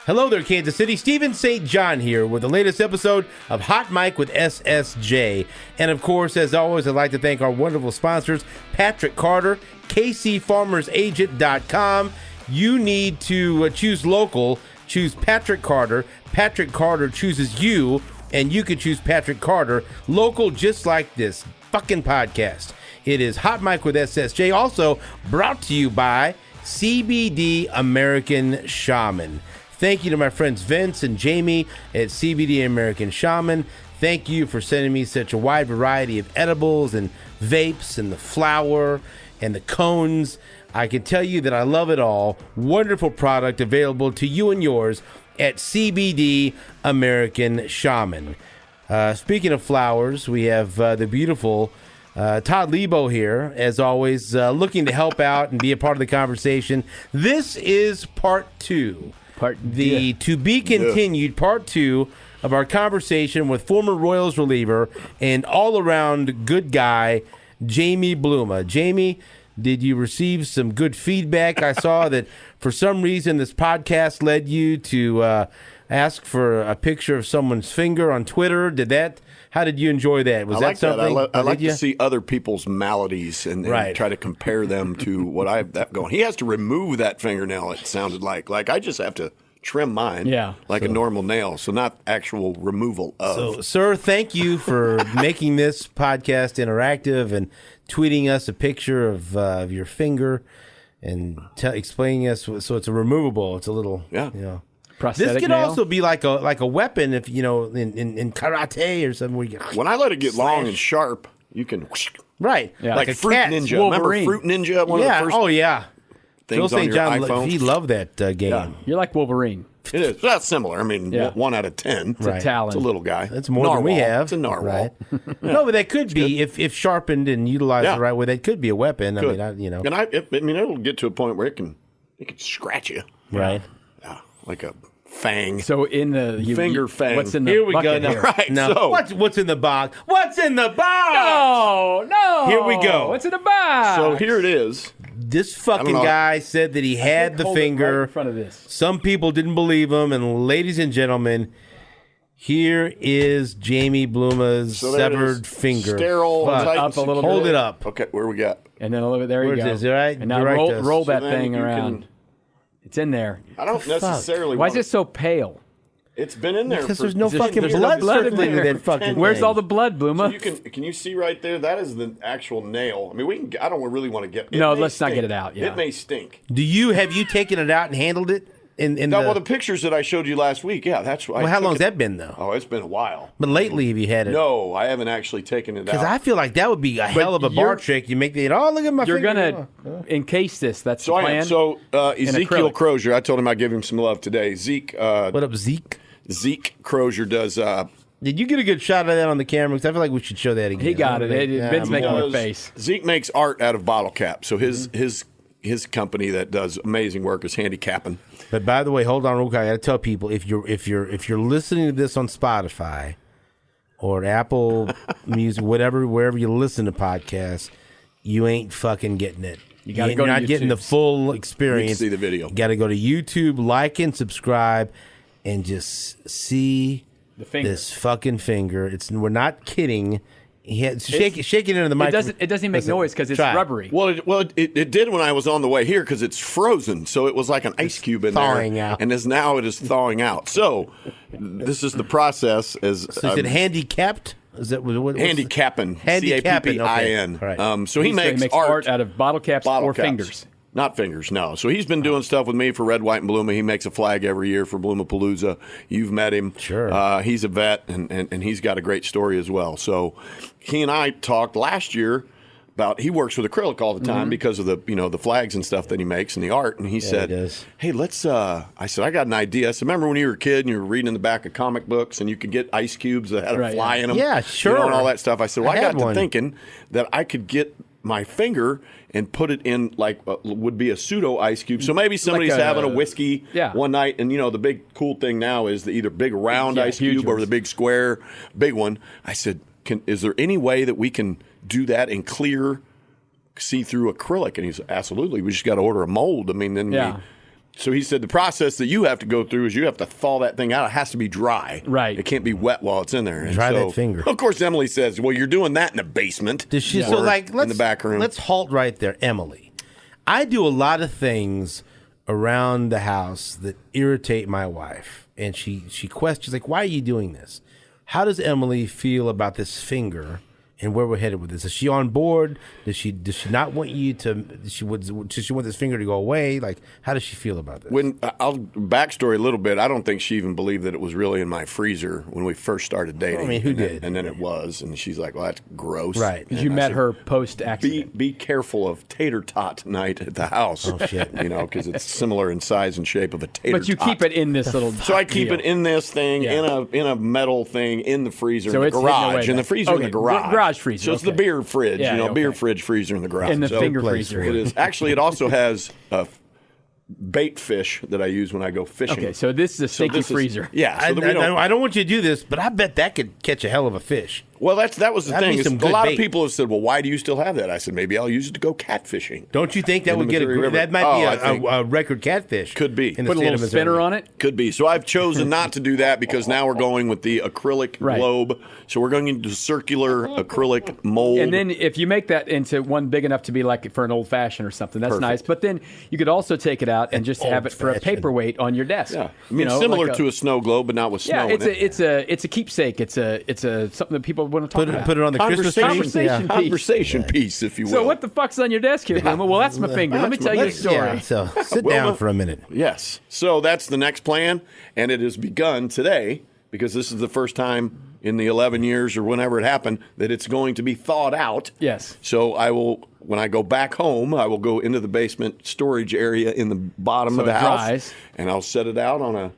Hello there, Kansas City. Stephen St. John here with the latest episode of Hot Mic with SSJ. And of course, as always, I'd like to thank our wonderful sponsors, Patrick Carter, KCFarmersAgent.com. You need to choose local. Choose Patrick Carter. Patrick Carter chooses you, and you can choose Patrick Carter. Local, just like this fucking podcast. It is Hot Mic with SSJ. Also brought to you by CBD American Shaman. Thank you to my friends Vince and Jamie at CBD American Shaman. Thank you for sending me such a wide variety of edibles and vapes and the flower and the cones. I can tell you that I love it all. Wonderful product available to you and yours at CBD American Shaman. Speaking of flowers, we have the beautiful Todd Lebo here, as always, looking to help out and be a part of the conversation. This is part two. To be continued, part two of our conversation with former Royals reliever and all-around good guy, Jamie Bluma. Jamie, did you receive some good feedback? I saw that for some reason this podcast led you to ask for a picture of someone's finger on Twitter. How did you enjoy that? Was that something? I like to see other people's maladies and try to compare them to what I've got going. He has to remove that fingernail, it sounded like. Like, I just have to trim mine a normal nail, so not actual removal of. So, sir, thank you for making this podcast interactive and tweeting us a picture of your finger and explaining us. So it's a removable. It's a little, prosthetic this could nail? also be like a weapon if in karate or something. Where you when I let it get long and sharp, you can like a Fruit cat. Ninja. Wolverine. Remember Fruit Ninja? One of the first things on your iPhone. He loved that game. Yeah. You're like Wolverine. It is. That's similar. I mean, 1 out of 10. It's a talon. It's a little guy. That's more than we have. It's a narwhal. Right. No, but that could be if sharpened and utilized the right way. That could be a weapon. Could. I mean, And it'll get to a point where it can scratch you. Right. Yeah, like a fang. So in the finger fang. What's in the Here we bucket go. here? Right. No. So, What's in the box? What's in the box? No. Here we go. What's in the box? so here it is. This fucking guy said that he had the finger. Right in front of this. Some people didn't believe him, and ladies and gentlemen, here is Jamie Bluma's severed finger. Sterile. Fuck. Up a little Hold bit. it up. Okay, where we got? And then a little bit. There you go. Is it right? And now You're right, roll that So then thing you around. It's in there. I don't necessarily. Why is it so pale? It's been in there Because for there's no fucking there's no blood blood in circulating there. that fucking Where's thing. all the blood, Bluma? So can you see right there? That is the actual nail. I mean, I don't really want to get. No, may let's not stink. get it out, yeah. It may stink. Have you taken it out and handled it? The pictures that I showed you last week, that's why. Well, how long's that been though? Oh, it's been a while. But lately, have you had it? No, I haven't actually taken it out. Because I feel like that would be a hell of a bar trick. You make look at my You're finger. going to encase this. That's So the I plan. am. So Ezekiel acrylic. Crozier, I told him I'd give him some love today. What up, Zeke? Zeke Crozier does. Did you get a good shot of that on the camera? Because I feel like we should show that again. He got it. Ben's making a does- face. Zeke makes art out of bottle caps. So his company that does amazing work is Handicapping. But by the way, hold on real quick. I got to tell people if you're listening to this on Spotify or Apple Music, wherever you listen to podcasts, you ain't fucking getting it. You got to go to You're not getting the YouTube. full experience. You can see the video. You got to go to YouTube, like and subscribe, and just see The finger. this fucking finger. We're not kidding. Shake it into the It microphone. doesn't make Listen, noise because it's try it. rubbery. Well, it did when I was on the way here because it's frozen. So it was like an ice cube in thawing there. out. And now it is thawing out. So this is the process. So is it handicapped? Is that what? Handicapping. Handicapping, CAPPIN. okay. All right. So he makes art out of bottle caps or caps. fingers. Not fingers, no. So he's been doing stuff with me for Red, White, and Bluma. He makes a flag every year for Blumapalooza. You've met him. Sure. He's a vet, and he's got a great story as well. So he and I talked last year about he works with acrylic all the time because of the flags and stuff that he makes and the art. And he said, "Hey, let's." I said, "I got an idea." I said, "Remember when you were a kid and you were reading in the back of comic books and you could get ice cubes that had a fly in them? Yeah, sure. And all that stuff." I said, "Well, I got to one. thinking that I could get my finger and put it in like would be a pseudo ice cube. So maybe somebody's having a whiskey one night, and the big cool thing now is the either big round ice cube or the big square big one." I said, "Is there any way that we can do that in clear, see-through acrylic?" And he said, "Absolutely. We just got to order a mold." I mean, then we So he said the process that you have to go through is you have to thaw that thing out. It has to be dry. Right. It can't be wet while it's in there. And Dry that finger. Of course, Emily says, well, you're doing that in the basement. Does she? or So like, in the back room. Let's halt right there, Emily. I do a lot of things around the house that irritate my wife, and she questions like, why are you doing this? How does Emily feel about this finger and where we're headed with this? Is she on board? Does she not want you to? Does she want this finger to go away? Like, how does she feel about this? When I'll backstory a little bit, I don't think she even believed that it was really in my freezer when we first started dating. I mean, who did? And then it was, and she's like, "Well, that's gross." Right. Because you met her post-accident. Be careful of tater tot night at the house. Oh, shit. Because it's similar in size and shape of a tater tot. But you keep it in this little. So I keep it in this thing, in a metal thing, in the freezer, So in it's the hidden away garage, in the back. freezer, in Okay, the garage. garage freezer, So it's the okay. beer fridge, Yeah, beer okay. fridge freezer in the garage. In the So finger place freezer. it is actually. It also has bait fish that I use when I go fishing. Okay, so this is a stinky freezer. Yeah, so that we I don't want you to do this, but I bet that could catch a hell of a fish. Well, that was the That'd thing. be Is some a good lot bait. of people have said, "Well, why do you still have that?" I said, "Maybe I'll use it to go catfishing." Don't you think that In the would get Missouri River. that might I be think- a record catfish? Could be. in the Put a state little of Missouri. spinner on it. Could be. So I've chosen not to do that because now we're going with the acrylic Right. globe. So we're going into circular acrylic mold. And then if you make that into one big enough to be like for an old fashioned or something, that's Perfect. nice. But then you could also take it out and just have it for a Old-fashioned. paperweight on your desk. yeah, I mean, similar like to a snow globe, but not with Yeah, snow. it's in it. a keepsake. It's a something that people want to talk about. Put it on the Christmas tree. Conversation piece. Conversation piece, if you will. So what the fuck's on your desk here, Wilma? Well, that's my finger. Let me tell you a story. Yeah, so sit Wilma- down for a minute. Yes. So that's the next plan, and it has begun today because this is the first time in the 11 years or whenever it happened that it's going to be thawed out. Yes. So I will, when I go back home, I will go into the basement storage area in the bottom So of the it house, dries. and I'll set it out on a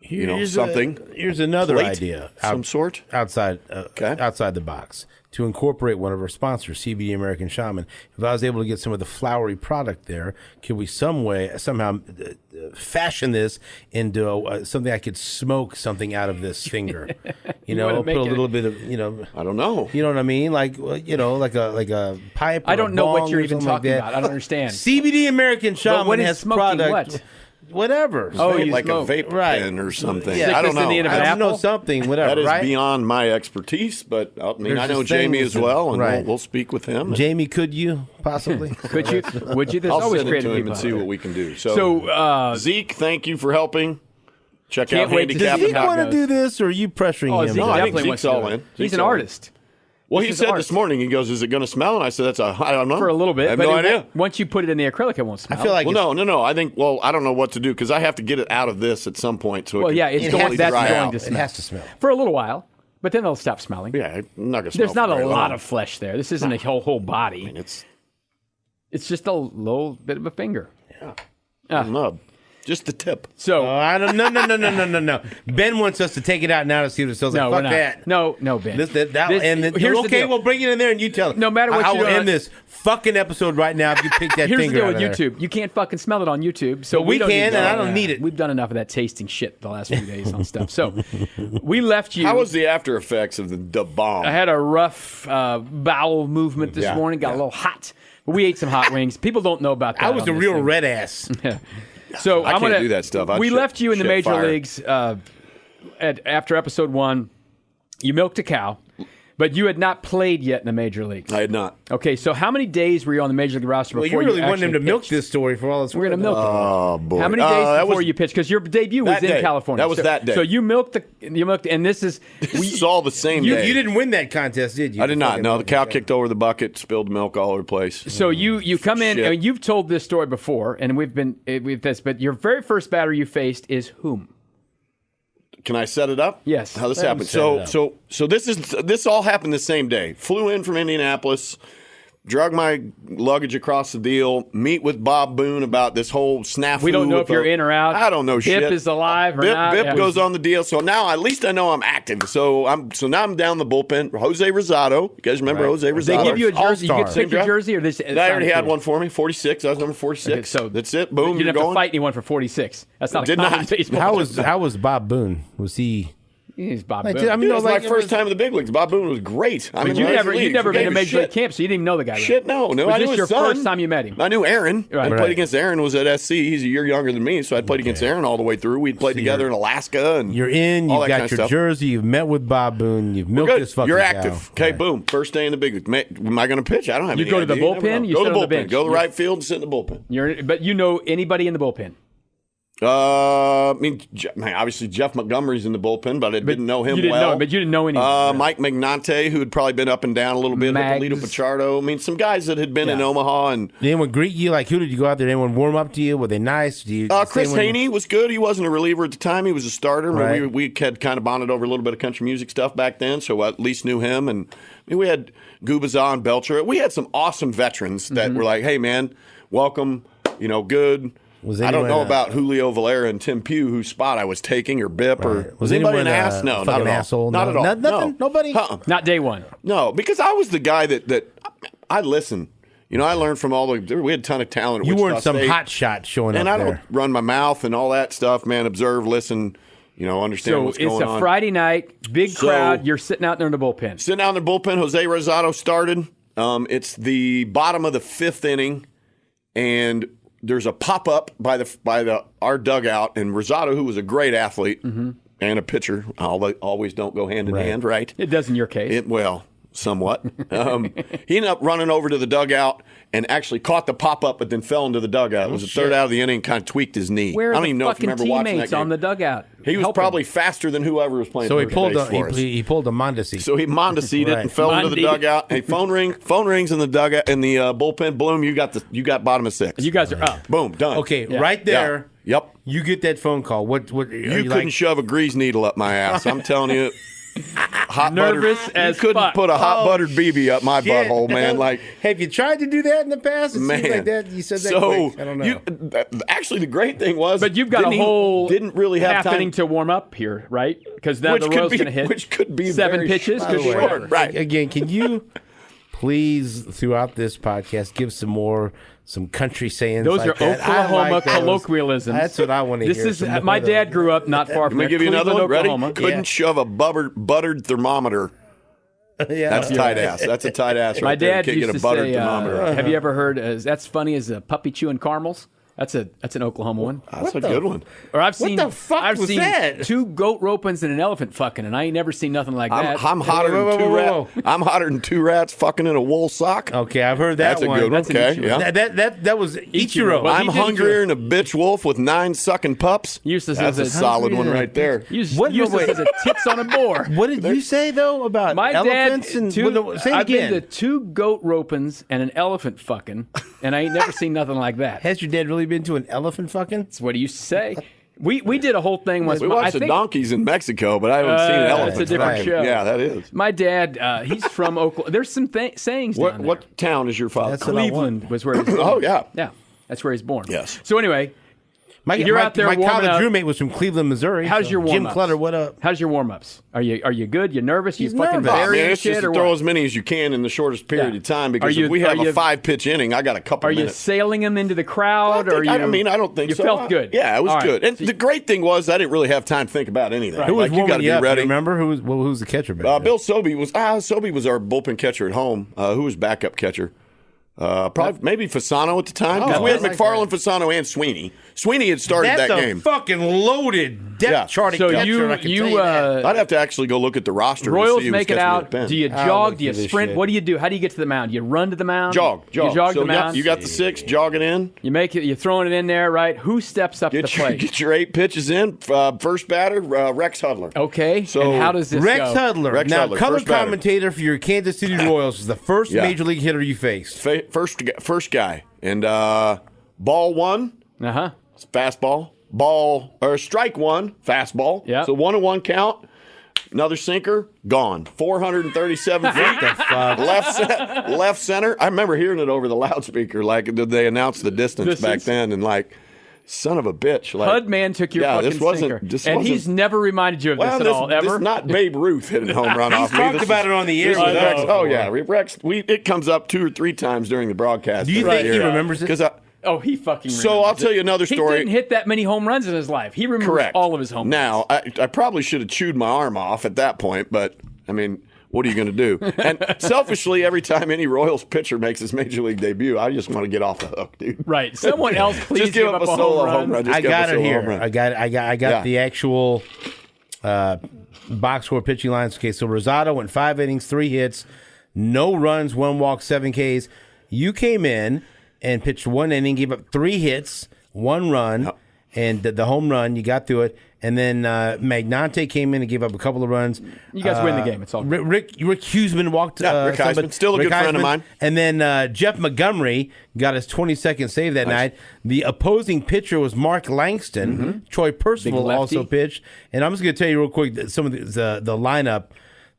Here's something. Here's another plate, idea. some sort. outside Okay. outside the box to incorporate one of our sponsors, CBD American Shaman. If I was able to get some of the flowery product there, could we somehow fashion this into something I could smoke something out of this finger? wanna Put make a it- little bit of I don't know. You know what I mean? Like like a pipe. I or don't a know what bong you're or even something talking like about. that. I don't understand. CBD American Shaman what is has smoking product. what? Whatever. Oh, you like smoke. a vape Right. pen or something. Yeah. I don't Stick this in know. the end of I an don't know apple? something. Whatever. That is right? beyond my expertise, but I mean, There's I know just Jamie things as well, and right. we'll speak with him. Jamie, could you possibly? Could you? Would you? There's I'll always send it creative to him people and out see there. what we can do. So, Zeke, thank you for helping. Check Can't out wait to Does Handicap see he and how it How. want to goes. do this, or are you pressuring Oh, him? Zeke No, I think definitely wants Zeke's to all do it. in. He's Zeke's an all in. artist. Well, This he is said art. this morning, he goes, "Is it going to smell?" And I said, I don't know. For a little bit. I have but no it- idea. Once you put it in the acrylic, it won't smell. I feel like Well, no. I think, I don't know what to do because I have to get it out of this at some point. So Well, it yeah, can it's It going, has to that's dry going out. to It smell. has to smell. For a little while, but then it'll stop smelling. Yeah, I'm not going to smell. There's not for a very lot long. of flesh there. This isn't a whole body. It's just a little bit of a finger. nub, just the tip. So I don't. No. Ben wants us to take it out now to see what it smells like. no, we're Fuck not. that. No, Ben. This, Here's the okay, deal. we'll bring it in there and you tell it. No matter what I you will do, end this fucking episode right now if you pick that Here's the finger deal out with of there. YouTube. You can't fucking smell it on YouTube. So But we don't can, need and that. I don't need it. We've done enough of that tasting shit the last few days on stuff. So we left you. How was the after effects of the bomb? I had a rough bowel movement this Yeah, morning. Got a yeah. little hot. But we ate some hot wings. People don't know about that. I was on a this real thing. red ass. So I I'm can't gonna, do that stuff. I'd we shit- left you in the shit major fire. leagues after episode 1. You milked a cow, but you had not played yet in the major leagues. I had not. Okay, so how many days were you on the major league roster Well, before you really wanted him actually to milk pitched? this story for all it's We're going to worth. milk it. Oh boy! How many days that before was, you pitched? Because your debut was That in day. California. That was that day. So you milked, and this is... This is all the same You day. didn't win that contest, did you? I did not. No, the cow Okay. kicked over the bucket, spilled milk all over the place. So you come in, Shit. and you've told this story before, and we've this, but your very first batter you faced is whom? Can I set it up? Yes. How this Let him happened? set it So this all happened the same day. Flew in from Indianapolis, drug my luggage across the deal. Meet with Bob Boone about this whole snafu. We don't know with if you're the- in or out. I don't know Bip shit. is alive or Bip, not. Bip Yeah. goes on the deal. So now at least I know I'm active. So now I'm down the bullpen. Jose Rosado. You guys remember Jose Rosado? They give you a jersey. You All-star. get to pick your Same jersey, or this? I already had one for me. 46. I was number 46. Okay, so that's it. Boom. You didn't you're have to going. fight anyone for 46. That's not a Did common not. baseball. How was Bob Boone? Was he? He's Bob Like, Boone. I mean, It was my like, it first was- time in the big leagues. Bob Boone was great. I mean, You'd never been to Gave Major shit. League Camp, so you didn't even know the guy. Right? Shit, no. Was I knew this his your son. first time you met him? I knew Aaron. Right. I played against Aaron. Was at SC. He's a year younger than me, so I played against Aaron all the way through. We'd played together in Alaska, and You're in. all You've that kind got of your stuff. jersey. You've met with Bob Boone. You've milked Good. this fucking You're cow. active. Okay, boom. First day in the big league. Am I going to pitch? I don't have You any go to the idea. never bullpen? know. You Go sit to the on the bullpen. bench. Go to the right field and sit in the bullpen. But you know anybody in the bullpen? I mean, obviously Jeff Montgomery's in the bullpen, but I didn't know him You didn't well. know him, but you didn't know any. Mike Magnante, who had probably been up and down a little bit. Mags. Lito Pichardo. I mean, some guys that had been in Omaha. And Did anyone greet you? Like, who did you go out there? Did anyone warm up to you? Were they nice? Do you Chris say when- Haney was good. He wasn't a reliever at the time. He was a starter. I mean, Right. we had kind of bonded over a little bit of country music stuff back then, so I at least knew him. And I mean, we had Gubazah and Belcher. We had some awesome veterans that were like, hey, man, welcome, good. Was I don't know anyone, about Julio Valera and Tim Pugh, whose spot I was taking, or Bip, or Was anybody anyone, an ass? No, not fucking at all. asshole? Not No. at all. Nothing? No. Nobody? Not day one. No, because I was the guy that I listen. I learned from all the. We had a ton of talent. At You Wichita weren't some State. hot shot showing And up I don't there. run my mouth and all that stuff, man. Observe, listen, understand So what's it's going a on. Friday night, big So- crowd. You're sitting out there in the bullpen. Sitting down in the bullpen, Jose Rosado started. It's the bottom of the fifth inning, and there's a pop up by our dugout, and Rosado, who was a great athlete and a pitcher, always don't go hand in hand, right? It does in your case. Somewhat. He ended up running over to the dugout and actually caught the pop up, but then fell into the dugout. It was the third out of the inning, kind of tweaked his knee. Where are I don't the even know if you fucking remember watching that teammates game. on the dugout? He was helping? probably faster than whoever was playing. So he first pulled base a for us. he pulled a Mondesi. So he Mondesi'd it Right. and fell into the Mondesi'd. dugout. Hey, phone rings in the dugout in the bullpen. Bloom, you got bottom of six. You guys are up. Boom, done. Okay, Yeah. right there. Yeah. Yep. You get that phone call. What You you couldn't like, shove a grease needle up my ass. I'm telling you. Hot Nervous buttered, as you couldn't fuck. put a hot buttered BB up my shit. butthole, man. Like, have you tried to do that in the past? It man, seems like that. You said that so quick. I don't know. actually, the great thing was, But you've got a whole didn't really have half time inning to warm up here, right? Because now Which the could Royals be- going to hit. which could be 7 very pitches. By the Could be way, whatever. Right. Again, can you please, throughout this podcast, give some country sayings? Those like are that? I Oklahoma like those. colloquialisms. That's what I want to This hear. is Some my more of dad those. grew up not far from Let me there, give you another one. Cleveland, Ready? Oklahoma. Couldn't shove a buttered thermometer. Yeah. That's tight ass. That's a tight ass. My Right there. dad Can't used get to a buttered say, thermometer. "Have you ever heard? That's funny as a puppy chewing caramels." That's an Oklahoma one. That's a What the- good one. Or I've seen the fuck I've was seen that? 2 goat ropings and an elephant fucking, and I ain't never seen nothing like that. I'm hotter Whoa, whoa, than two whoa, rats. I'm hotter than 2 rats fucking in a wool sock. Okay, I've heard that That's a one. good one. That's an Okay, Ichiro. yeah. That was Ichiro. Well, he I'm did hungrier than a bitch wolf with 9 sucking pups. Eustace That's a is solid one right there. What- Eustace wait. has a tits on a boar. What did you say though about My elephants dad, and say it I've again? been to 2 goat ropings and an elephant fucking, and I ain't never seen nothing like that. Has your dad really been to an elephant fucking? That's what he used to say. We did a whole thing once. We I watched the think donkeys in Mexico, but I haven't seen an that's elephant. a different fucking. show. Yeah, that is. my dad, he's from Oklahoma. There's some sayings down there. What town is your father? That's what I want. Cleveland was where he's born. Oh, yeah. Yeah, that's where he's born. Yes. So anyway, You're my, out there my warming college up. roommate was from Cleveland, Missouri. how's so your warm-ups? Jim Clutter, what up? How's your warm-ups? Are you good? You nervous? You He's fucking nervous. Oh, burying man, it's shit just or to throw what? as many as you can in the shortest period Yeah. of time Are because you- if we have are you- a 5-pitch inning, I got a couple Are you minutes. sailing him into the crowd? or you? I don't think you so. felt good. Yeah, it was All right. good. And the great thing was I didn't really have time to think about anything. Who was Like, you got warming to you be up? ready. Remember who was the catcher back then? Bill Sobey was our bullpen catcher at home. Who was backup catcher? Probably maybe Fasano at the time. 'Cause Oh, we had I like McFarland, Fasano, and Sweeney. Sweeney had started That's that a game. fucking loaded depth Yeah. chart. So catcher, I can tell you that. I'd have to actually go look at the roster. Royals to see who's make it catching out. the pen. Do you I jog? don't Do you give a sprint? shit. What do you do? How do you get to the mound? You run to the mound? jog? You jog so the mound? you got the 6, jog it in. You make it. You're throwing it in there, right? Who steps up to the plate? Get your 8 pitches in. First batter, Rex Hudler. Okay. So- and how does this Rex go? Hudler. Rex now, Hudler, color first batter. commentator for your Kansas City Royals is the first Yeah. major league hitter you faced. First guy. And ball 1, Uh huh. fastball. Strike 1, fastball. Yep. So 1-1 count. Another sinker, gone. 437 feet. Left center. I remember hearing it over the loudspeaker. Like, did they announce the distance back then? And like, son of a bitch. Like, Hudman took your fucking sinker, and he's never reminded you of well, this at all, ever. This not Babe Ruth hitting a home run off me. talked This about is- it on the air this is with Rex. us Oh before. yeah, Rex. It comes up 2 or 3 times during the broadcast. Do you think he remembers it? Because Oh, he fucking remembers. So I'll tell you another story. He didn't hit that many home runs in his life. He remembers Correct. all of his home runs. Now, I probably should have chewed my arm off at that point, but, I mean, what are you going to do? And selfishly, every time any Royals pitcher makes his major league debut, I just want to get off the hook, dude. Right. Someone else, please just give up a solo home run. I got it here. I got the actual box score pitching lines. Okay, so Rosado went 5 innings, 3 hits, no runs, 1 walk, 7 Ks. You came in and pitched 1 inning, gave up 3 hits, 1 run, and the home run. You got through it. And then Magnante came in and gave up a couple of runs. You guys win the game. It's all good. Rick Huseman walked. Rick Heisman, still a good friend of mine. And then Jeff Montgomery got his 22nd save that night. The opposing pitcher was Mark Langston. Troy Percival also pitched. And I'm just going to tell you real quick that some of the lineup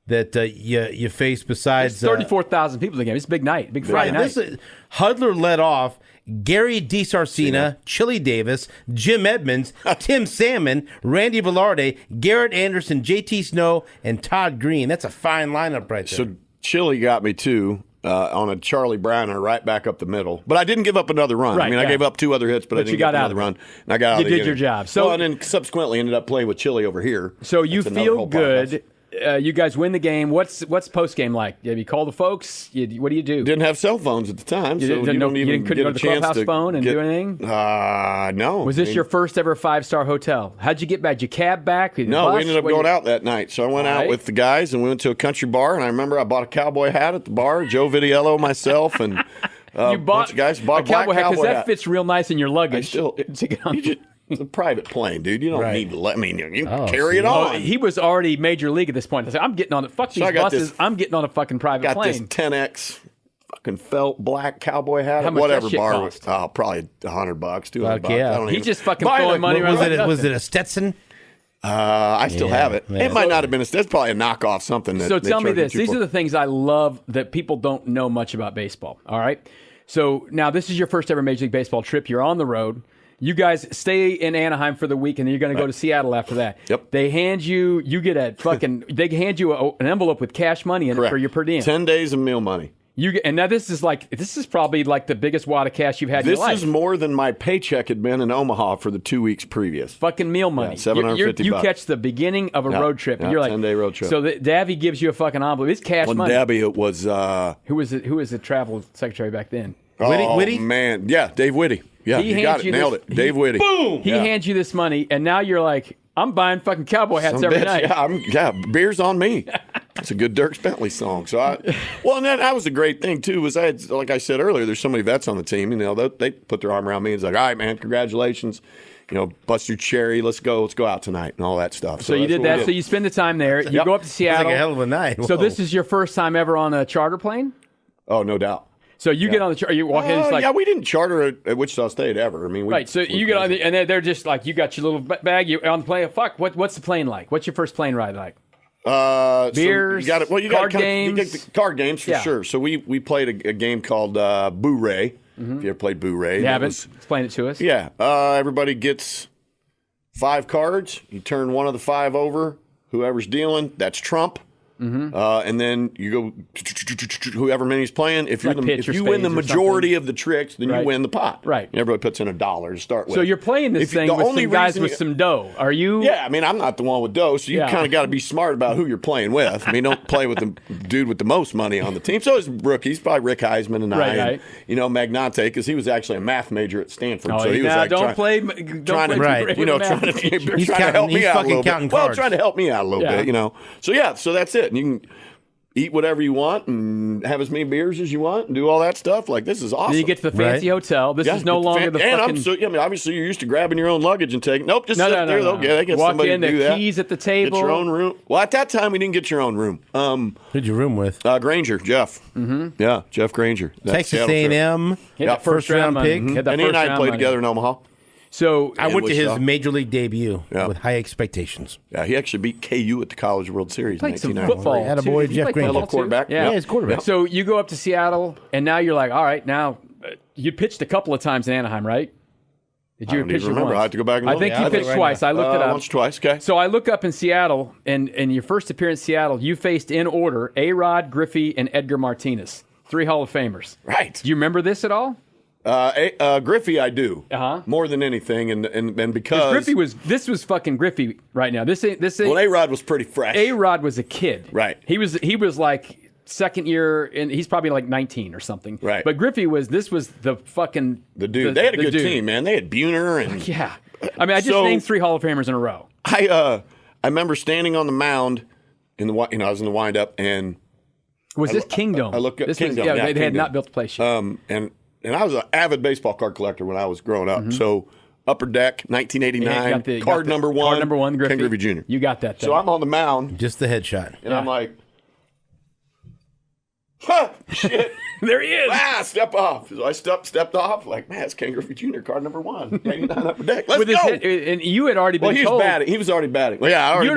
that you faced besides 34,000 people in the game. It's a big night, big Friday night. Hudler led off. Gary DiSarcina, Chili Davis, Jim Edmonds, Tim Salmon, Randy Velarde, Garrett Anderson, JT Snow, and Todd Green. That's a fine lineup right there. So Chili got me too on a Charlie Browner right back up the middle. But I didn't give up another run. Right, I mean, I gave up 2 other hits, but I didn't give up another run. And I got out of the You did your job. So, and then subsequently ended up playing with Chili over here. So you feel good. You guys win the game. What's post game like? Have you call the folks? What do you do? Didn't have cell phones at the time, so you don't even couldn't get go a to the chance clubhouse to phone and do anything. No. Was this your first ever 5-star hotel? How'd you get back? Did you cab back? No, we ended up going out that night. So I went out with the guys and we went to a country bar. And I remember I bought a cowboy hat at the bar. Joe Vitiello, myself, and you bought bunch of guys bought a cowboy hat because that hat. fits real nice in your luggage. It's a private plane, dude. You don't need to let me. You can carry it on. He was already major league at this point. I said, I'm getting on it. Fuck these buses. I'm getting on a fucking private plane. Got this 10X fucking felt black cowboy hat. How much whatever that shit bar cost? was. Probably $100, $200. Yeah. I don't He just fucking throwing money around. Was it a Stetson? I still have it. Yeah. It might not have been. That's probably a knockoff something. So tell me this. These are the things I love that people don't know much about baseball. All right. So now this is your first ever Major League Baseball trip. You're on the road. You guys stay in Anaheim for the week, and then you're going to go to Seattle after that. Yep. They hand you they hand you an envelope with cash money in it for your per diem. 10 days of meal money. And now this is probably like the biggest wad of cash you've had in your life. This is more than my paycheck had been in Omaha for the 2 weeks previous. Fucking meal money. Yeah, $750. You catch the beginning of a road trip, and you're like 10-day road trip. So Davy gives you a fucking envelope. It's cash money. Davy, it was who was the travel secretary back then? Whitty? Man, yeah, Dave Whitty. Yeah, you got it, nailed it. Dave Whitty. Boom! He hands you this money, and now you're like, I'm buying fucking cowboy hats every night. Yeah, beer's on me. It's a good Dierks Bentley song. So and that was a great thing too. Was like I said earlier, there's so many vets on the team. You know, they put their arm around me and it's like, all right, man, congratulations. You know, bust your cherry. Let's go out tonight and all that stuff. So you did that. So you spend the time there. You go up to Seattle. It's like a hell of a night. Whoa. So this is your first time ever on a charter plane? Oh, no doubt. So you get on the charter. You walk in. It's like, we didn't charter at Wichita State ever. I mean, right. So you get on, and they're just like, you got your little bag. You're on the plane. Fuck. What's the plane like? What's your first plane ride like? Beers. So card games. You get the card games for sure. So we played a game called Boo Ray. If you ever played Boo Ray, you haven't. Explain it to us. Yeah. Everybody gets 5 cards. You turn one of the 5 over. Whoever's dealing, that's trump. And then you go whoever many's playing. If you win the majority of the tricks, then you win the pot. Right. And everybody puts in $1 to start with. So you're playing this thing with some guys with some dough. Are you? Yeah. I mean, I'm not the one with dough, so you kind of got to be smart about who you're playing with. I mean, don't play with the dude with the most money on the team. So it's rookies, probably Rick Heisman and I. And, Magnante, because he was actually a math major at Stanford. So he was like trying to help me out a little bit. Well, trying to help me out a little bit, So that's it. And you can eat whatever you want and have as many beers as you want and do all that stuff. Like, this is awesome. Then you get to the fancy hotel. This is no longer the fucking... obviously you're used to grabbing your own luggage and taking... Nope, just sit there. Okay, I get walk somebody in, to do that. Keys at the table. Get your own room. Well, at that time, we didn't get your own room. Who'd you room with? Granger, Jeff. Mm-hmm. Yeah, Jeff Granger. Texas A&M. First round pick. And he and I played together in Omaha. So I went to his major league debut with high expectations. Yeah, he actually beat KU at the College World Series in 1990. Football. Had a boy, Jeff Granger. Quarterback. Yeah, he's quarterback. So you go up to Seattle, and now you're like, all right, now you pitched a couple of times in Anaheim, right? Did you pitch remember? Once? I have to go back and look. I think you pitched twice. I looked it up. Once, twice. Okay. So I look up in Seattle, and your first appearance in Seattle, you faced in order A-Rod, Griffey, and Edgar Martinez, 3 Hall of Famers. Right. Do you remember this at all? Griffey, I do more than anything, and because Griffey this was fucking Griffey right now. This ain't. Well, A-Rod was pretty fresh. A-Rod was a kid, right? He was like second year, and he's probably like 19 or something, right? But Griffey this was the fucking the dude. They had a good team, man. They had Buhner and yeah. I mean, I just named 3 Hall of Famers in a row. I remember standing on the mound in the I was in the windup and. Was this Kingdom? I look at Kingdom. They Kingdom. had not built the place yet. And I was an avid baseball card collector when I was growing up. So Upper Deck, 1989, card number one, Griffey. Ken Griffey Jr. You got that. So I'm on the mound. Just the headshot. And I'm like, huh, shit. There he is. Step off. So I stepped off. Like, man, it's Ken Griffey Jr., card number 1, 89 Upper Deck. Let's go. And you had already been told. He was already batting. Well, yeah, you'd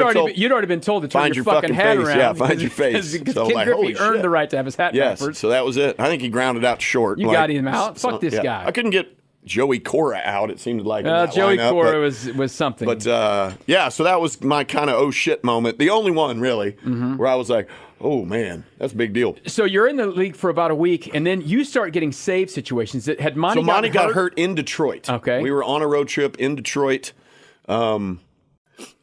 already been told to turn your fucking hat face. around. Yeah, find your face. Because so Ken Griffey earned the right to have his hat backwards. So that was it. I think he grounded out short. You got him out. Fuck this guy. I couldn't get Joey Cora out. It seemed like Joey Cora was something. But so that was my kind of oh shit moment. The only one really where I was like, oh man, that's a big deal. So you're in the league for about a week, and then you start getting save situations. Had Monty got hurt in Detroit. Okay, we were on a road trip in Detroit, and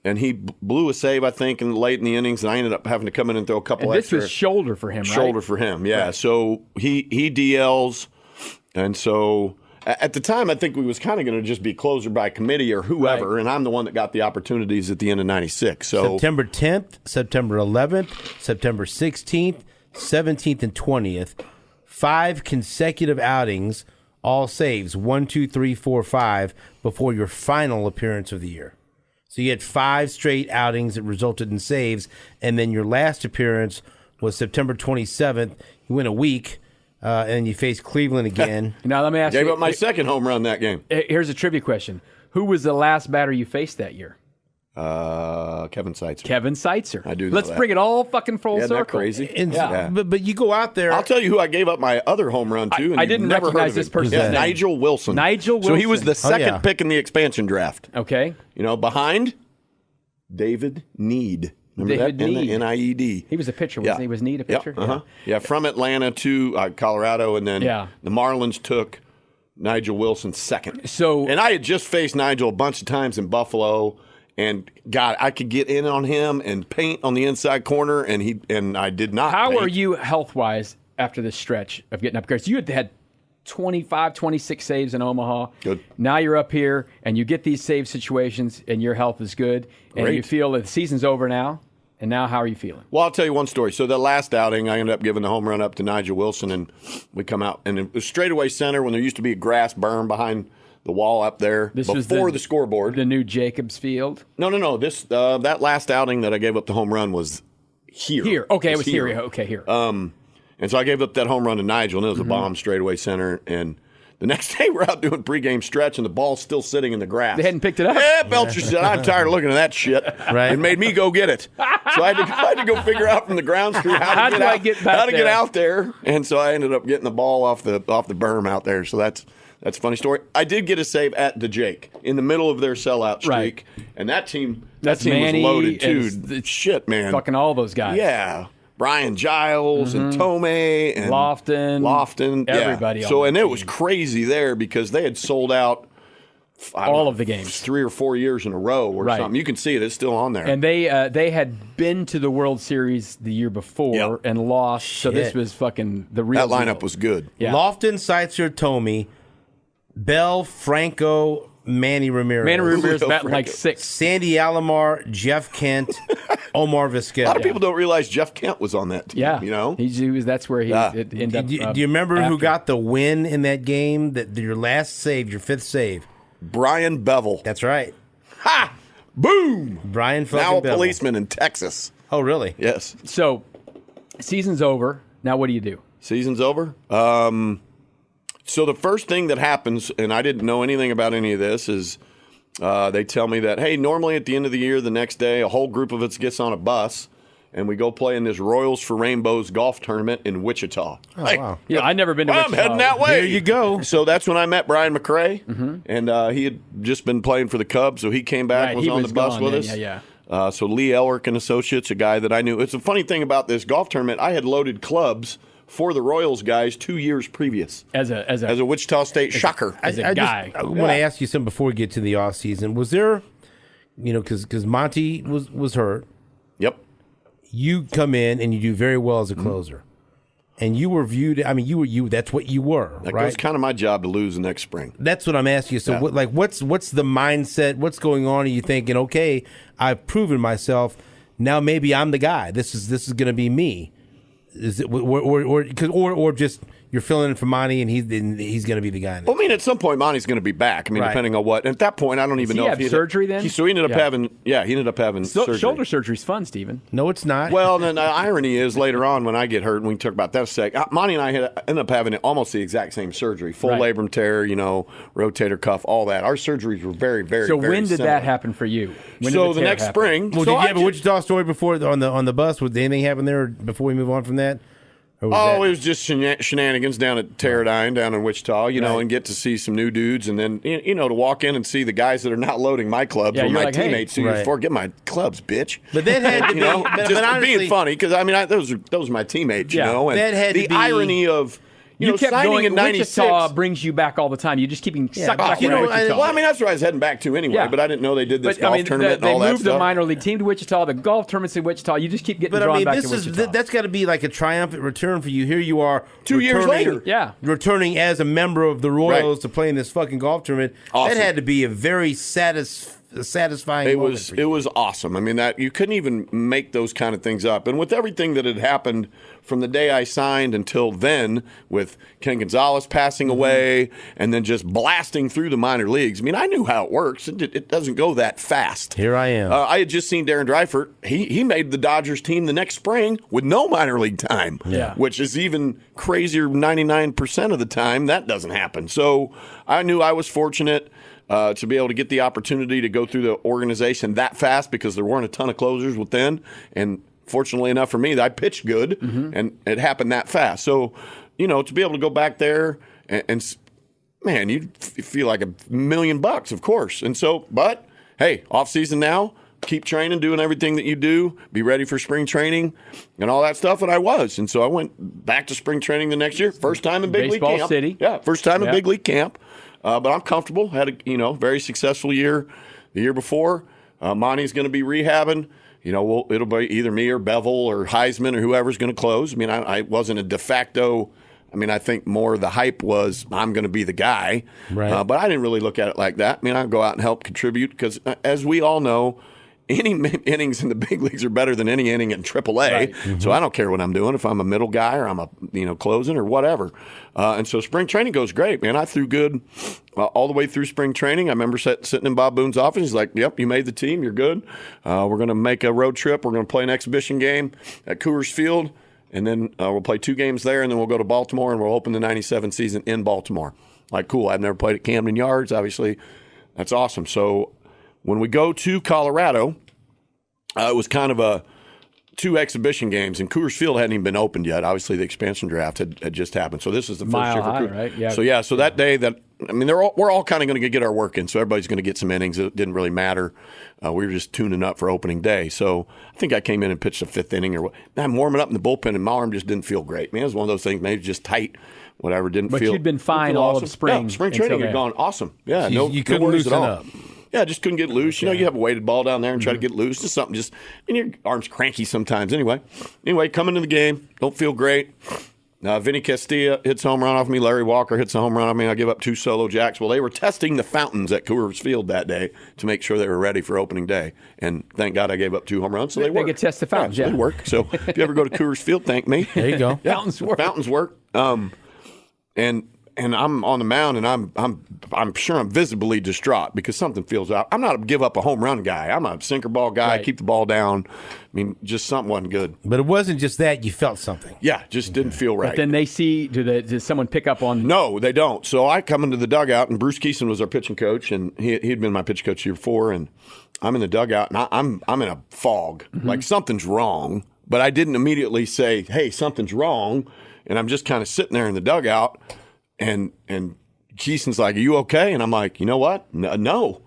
he blew a save, I think, late in the innings, and I ended up having to come in and throw a couple extra. This was shoulder for him, right? Shoulder for him, yeah. Right. So he DLs, and so. At the time, I think we was kind of going to just be closer by committee or whoever, and I'm the one that got the opportunities at the end of '96. So September 10th, September 11th, September 16th, 17th, and 20th, 5 consecutive outings, all saves, 1, 2, 3, 4, 5, before your final appearance of the year. So you had 5 straight outings that resulted in saves, and then your last appearance was September 27th. You went a week. And you face Cleveland again. Now let me ask you. Gave up my second home run that game. Here's a trivia question: who was the last batter you faced that year? Kevin Seitzer. Kevin Seitzer. I do. Let's bring it all fucking full circle. Isn't that crazy? Yeah. But you go out there. I'll tell you who I gave up my other home run to. And I didn't never recognize heard of this him. person's name. Nigel Wilson. So he was the second pick in the expansion draft. Okay. Behind David Need. Remember David Need. N-I-E-D. He was a pitcher, wasn't he? Was Need a pitcher? Yep. Yeah, from Atlanta to Colorado, and then the Marlins took Nigel Wilson second. And I had just faced Nigel a bunch of times in Buffalo, and God, I could get in on him and paint on the inside corner, and I did not. How are you health-wise after this stretch of getting up? Because you had 25, 26 saves in Omaha. Good. Now you're up here, and you get these save situations, and your health is good, and you feel that the season's over now. And now, how are you feeling? Well, I'll tell you one story. So the last outing, I ended up giving the home run up to Nigel Wilson, and we come out, and it was straightaway center when there used to be a grass berm behind the wall up there before the scoreboard. The new Jacobs Field? No. This that last outing that I gave up the home run was here. Here. Okay, it was here. Okay, here. And so I gave up that home run to Nigel, and it was a bomb straightaway center, and the next day, we're out doing pregame stretch, and the ball's still sitting in the grass. They hadn't picked it up? Yeah, Belcher said, I'm tired of looking at that shit. Right. And made me go get it. So I had to go figure out from the grounds crew how to get out there. And so I ended up getting the ball off the berm out there. So that's a funny story. I did get a save at the Jake in the middle of their sellout streak. Right. And that team was loaded, too. Shit, man. Fucking all those guys. Yeah. Brian Giles and Tomei and Lofton, everybody. Yeah. So, and it was crazy there because they had sold out all of the games 3 or 4 years in a row or something. You can see it; it's still on there. And they had been to the World Series the year before and lost. Shit. So this was fucking the real. That lineup was good. Yeah. Lofton, Seitzer, Tomei, Bell, Franco. Manny Ramirez batting like 6. Sandy Alomar, Jeff Kent, Omar Vizquel. A lot of people don't realize Jeff Kent was on that team. Yeah, you know, that's where he ended up. Do you remember who got the win in that game? That your last save, your 5th save, Brian Bevel. That's right. Ha! Boom! Brian fucking now a Bevel. policeman in Texas. Oh, really? Yes. So, season's over. Now, what do you do? Season's over. So the first thing that happens, and I didn't know anything about any of this, is they tell me that, hey, normally at the end of the year, the next day, a whole group of us gets on a bus, and we go play in this Royals for Rainbows golf tournament in Wichita. Oh, wow. Yeah, I've never been to Wichita. I'm heading that way. There you go. So that's when I met Brian McRae, and he had just been playing for the Cubs, so he came back, was on the bus with us. Yeah. So Lee Elrick and Associates, a guy that I knew. It's a funny thing about this golf tournament. I had loaded clubs for the Royals guys 2 years previous as a Wichita State shocker. As a guy. I want to ask you something before we get to the off season. Was there, because Monty was hurt. Yep. You come in and you do very well as a closer. And you were viewed. I mean, you. That's what you were. That right? was kind of my job to lose the next spring. That's what I'm asking you. So, what's the mindset? What's going on? Are you thinking, okay, I've proven myself. Now maybe I'm the guy. This is going to be me. Is it or just you're filling in for Monty and he's going to be the guy? Well, I mean, at some point Monty's going to be back. I mean, depending on what. And at that point, I don't even know if he had surgery then. So he ended up having surgery. Shoulder surgery's fun, Stephen. No, it's not. Well, then the irony is later on when I get hurt, and we can talk about that in a sec. Monty and I ended up having almost the exact same surgery: full labrum tear, rotator cuff, all that. Our surgeries were very, very. So very when did similar. that happen for you? When so did the next happen? spring. Well, so did you have a Wichita story before on the bus? Was anything happen there before we move on from that? It was just shenanigans down at Teradyne down in Wichita, and get to see some new dudes, and then to walk in and see the guys that are not loading my clubs or my teammates who before get my clubs, bitch. But that had to be, just honestly, being funny because those are my teammates, and that had the to be, irony of. You kept signing going. In 96, Wichita brings you back all the time. You just keep sucked back into Wichita. Well, I mean, that's where I was heading back to anyway, but I didn't know they did this golf tournament and all that stuff. They moved the minor league team to Wichita, the golf tournaments in Wichita. You just keep getting drawn back to Wichita. That's got to be like a triumphant return for you. Here you are 2 years later. Returning as a member of the Royals to play in this fucking golf tournament. Awesome. That had to be a very satisfying moment. It was awesome. I mean, that you couldn't even make those kind of things up. And with everything that had happened from the day I signed until then, with Ken Gonzalez passing away and then just blasting through the minor leagues, I mean, I knew how it works. It doesn't go that fast. Here I am. I had just seen Darren Dreifert. He made the Dodgers team the next spring with no minor league time, which is even crazier 99% of the time. That doesn't happen. So I knew I was fortunate to be able to get the opportunity to go through the organization that fast because there weren't a ton of closers within. And fortunately enough for me, I pitched good, and it happened that fast. So, to be able to go back there and man, you'd feel like $1 million, of course. And so, but hey, off season now, keep training, doing everything that you do, be ready for spring training and all that stuff. And I was. And so I went back to spring training the next year. First time in big league camp. City. Yeah, first time in big league camp. But I'm comfortable. Had a very successful year the year before. Monty's going to be rehabbing. It'll be either me or Bevel or Heisman or whoever's going to close. I mean, I wasn't a de facto. I mean, I think more the hype was I'm going to be the guy. Right. But I didn't really look at it like that. I mean, I'd go out and help contribute because, as we all know, any innings in the big leagues are better than any inning in AAA. Right. So I don't care what I'm doing, if I'm a middle guy or I'm closing or whatever. And so spring training goes great, man. I threw good all the way through spring training. I remember sitting in Bob Boone's office. He's like, "Yep, you made the team. You're good. We're going to make a road trip. We're going to play an exhibition game at Coors Field, and then we'll play 2 games there, and then we'll go to Baltimore and we'll open the '97 season in Baltimore." Like, cool. I've never played at Camden Yards. Obviously, that's awesome. So when we go to Colorado, it was kind of 2 exhibition games, and Coors Field hadn't even been opened yet. Obviously, the expansion draft had just happened. So this is the first Mile year for high, Coors. right? Yeah. So that day we're all kind of going to get our work in. So everybody's going to get some innings. It didn't really matter. We were just tuning up for opening day. So I think I came in and pitched the 5th inning or what. I'm warming up in the bullpen, and my arm just didn't feel great. Man, it was one of those things, maybe just tight. Whatever, didn't but feel. But you'd been fine all awesome. of spring. Yeah, spring training had gone awesome. Yeah, you couldn't worries loosen at all. up. Yeah, just couldn't get loose. You have a weighted ball down there and try to get loose. Just something, and your arm's cranky sometimes. Anyway, coming to the game, don't feel great. Vinny Castilla hits a home run off me. Larry Walker hits a home run off me. I give up 2 solo jacks. Well, they were testing the fountains at Coors Field that day to make sure they were ready for opening day. And thank God I gave up 2 home runs, so they work. They could test the fountains, They work. So if you ever go to Coors Field, thank me. There you go. Fountains work. Fountains work. And I'm on the mound, and I'm sure I'm visibly distraught because something feels out. I'm not a give up a home run guy. I'm a sinker ball guy. Right. Keep the ball down. I mean, just something wasn't good. But it wasn't just that. You felt something. Yeah, just didn't feel right. But then they see, does someone pick up on? No, they don't. So I come into the dugout, and Bruce Keeson was our pitching coach, and he'd been my pitch coach the year before, and I'm in the dugout, and I'm in a fog. Like something's wrong, but I didn't immediately say, "Hey, something's wrong," and I'm just kind of sitting there in the dugout, and Keeson's like, "Are you okay?" And I'm like, "You know what? No,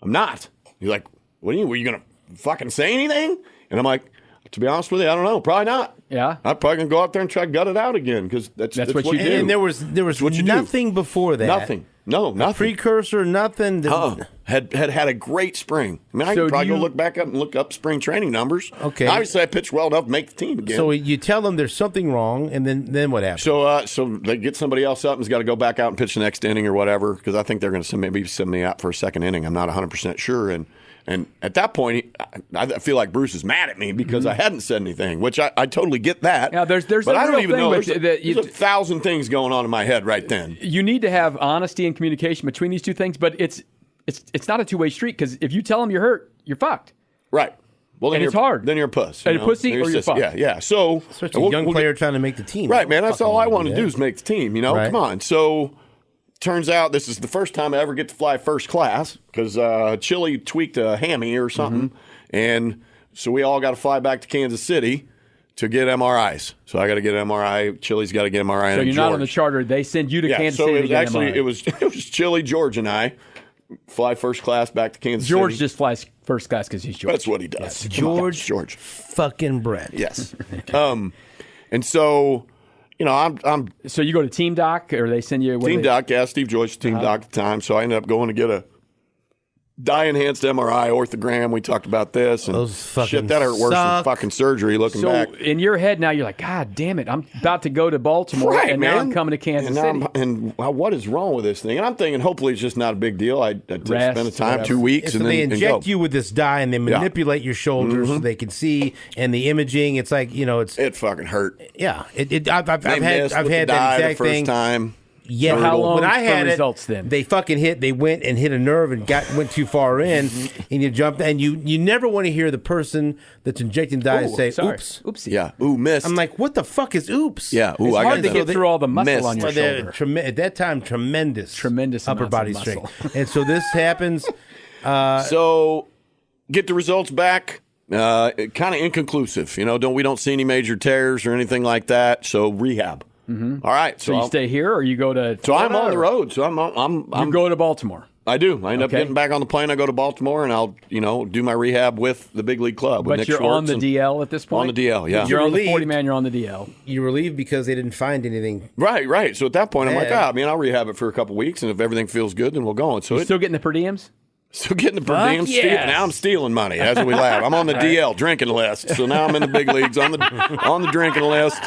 I'm not." He's like, "What are you? Were you gonna fucking say anything?" And I'm like, To be honest with you, I don't know. Probably not. Yeah, I'm probably gonna go out there and try to gut it out again because that's what you do. And there was nothing before that. Nothing. No, nothing. Precursor, nothing. Had a great spring. I mean, I So could probably go look up spring training numbers. Okay. Obviously, I pitched well enough to make the team again. So you tell them there's something wrong, and then what happens? So they get somebody else up and's got to go back out and pitch the next inning or whatever because I think they're going to maybe send me out for a second inning. I'm not 100% sure. And at that point, I feel like Bruce is mad at me because I hadn't said anything, which I totally get that. Now, there's but a I don't real even thing know. with There's a thousand things going on in my head right then. You need to have honesty and communication between these two things, but it's not a two-way street because if you tell them you're hurt, you're fucked. Right. Well, then and it's hard. Then you're a puss. Are you a pussy or you're fucked? Yeah. So, especially a young player trying to make the team. Right, man. That's all I want to do is make the team. Come on. So, turns out this is the first time I ever get to fly first class because Chili tweaked a hammy or something, and so we all got to fly back to Kansas City to get MRIs. So I got to get an MRI. Chili's got to get MRI. So you're not on the charter. They send you to Kansas City to get an MRI. It was Chili, George, and I fly first class back to Kansas City. George just flies first class because he's George. That's what he does. Yes. George fucking Brett. Yes. And so, I'm. So you go to Team Doc, or they send you Team Doc? Yeah, Steve Joyce was Team Doc at the time. So I ended up going to get a dye-enhanced MRI, orthogram. We talked about this. And those fucking shit, that hurt worse than fucking surgery looking back. So in your head now, you're like, God damn it, I'm about to go to Baltimore, Right, and man. now I'm coming to Kansas City. And what is wrong with this thing? And I'm thinking, hopefully, it's just not a big deal. I spend the time, whatever. 2 weeks, So and they then inject go. you with this dye, and they manipulate your shoulders so they can see. And the imaging, it's like It fucking hurt. yeah. I've had They missed that with the dye exact the first thing. time. Yeah, How long when I for had results it, then? they went and hit a nerve and went too far in, and you jumped. And you never want to hear the person that's injecting dye say, sorry. "Oops." Oopsie. Yeah. Ooh, missed. I'm like, what the fuck is oops? yeah. Ooh, It's I hard got to get through all the muscle missed. on your shoulder. At that time, tremendous upper amounts body of muscle. strength. And so this happens. So get the results back. Kind of inconclusive. We don't see any major tears or anything like that. So rehab. All right. So you stay here, or you go to? So I'm on the Florida, road. So I'm You go to Baltimore. I do. I end up Okay. getting back on the plane. I go to Baltimore, and I'll do my rehab with the big league club. with But Nick you're on Schwartz the and- DL at this point? On the DL, yeah. You're on the relieved. 40-man, you're on the DL. You relieved because they didn't find anything. Right. So at that point, I'm like, Yeah. I'll rehab it for a couple weeks, and if everything feels good, then we'll go on. So You it's still getting the per diems? still getting the per diem. yes. Now I'm stealing money as we laugh. I'm on the DL drinking list, so now I'm in the big leagues on the drinking list,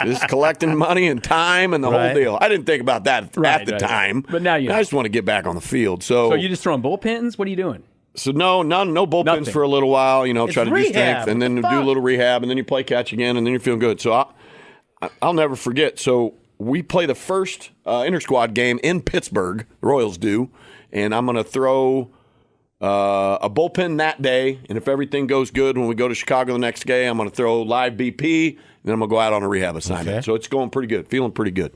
just collecting money and time and the whole Right. deal. I didn't think about that at Right, the right. time, But now you know. I just want to get back on the field. So So you just throwing bullpens? What are you doing? So no bullpens Nothing. for a little while. Try to do rehab. strength, and then What the do a fuck? little rehab, and then you play catch again, and then you're feeling good. So I'll never forget. So we play the first inter squad game in Pittsburgh. The Royals do, and I'm going to throw a bullpen that day. And if everything goes good, when we go to Chicago the next day, I'm going to throw live BP, and then I'm going to go out on a rehab assignment. Okay. So it's going pretty good, feeling pretty good.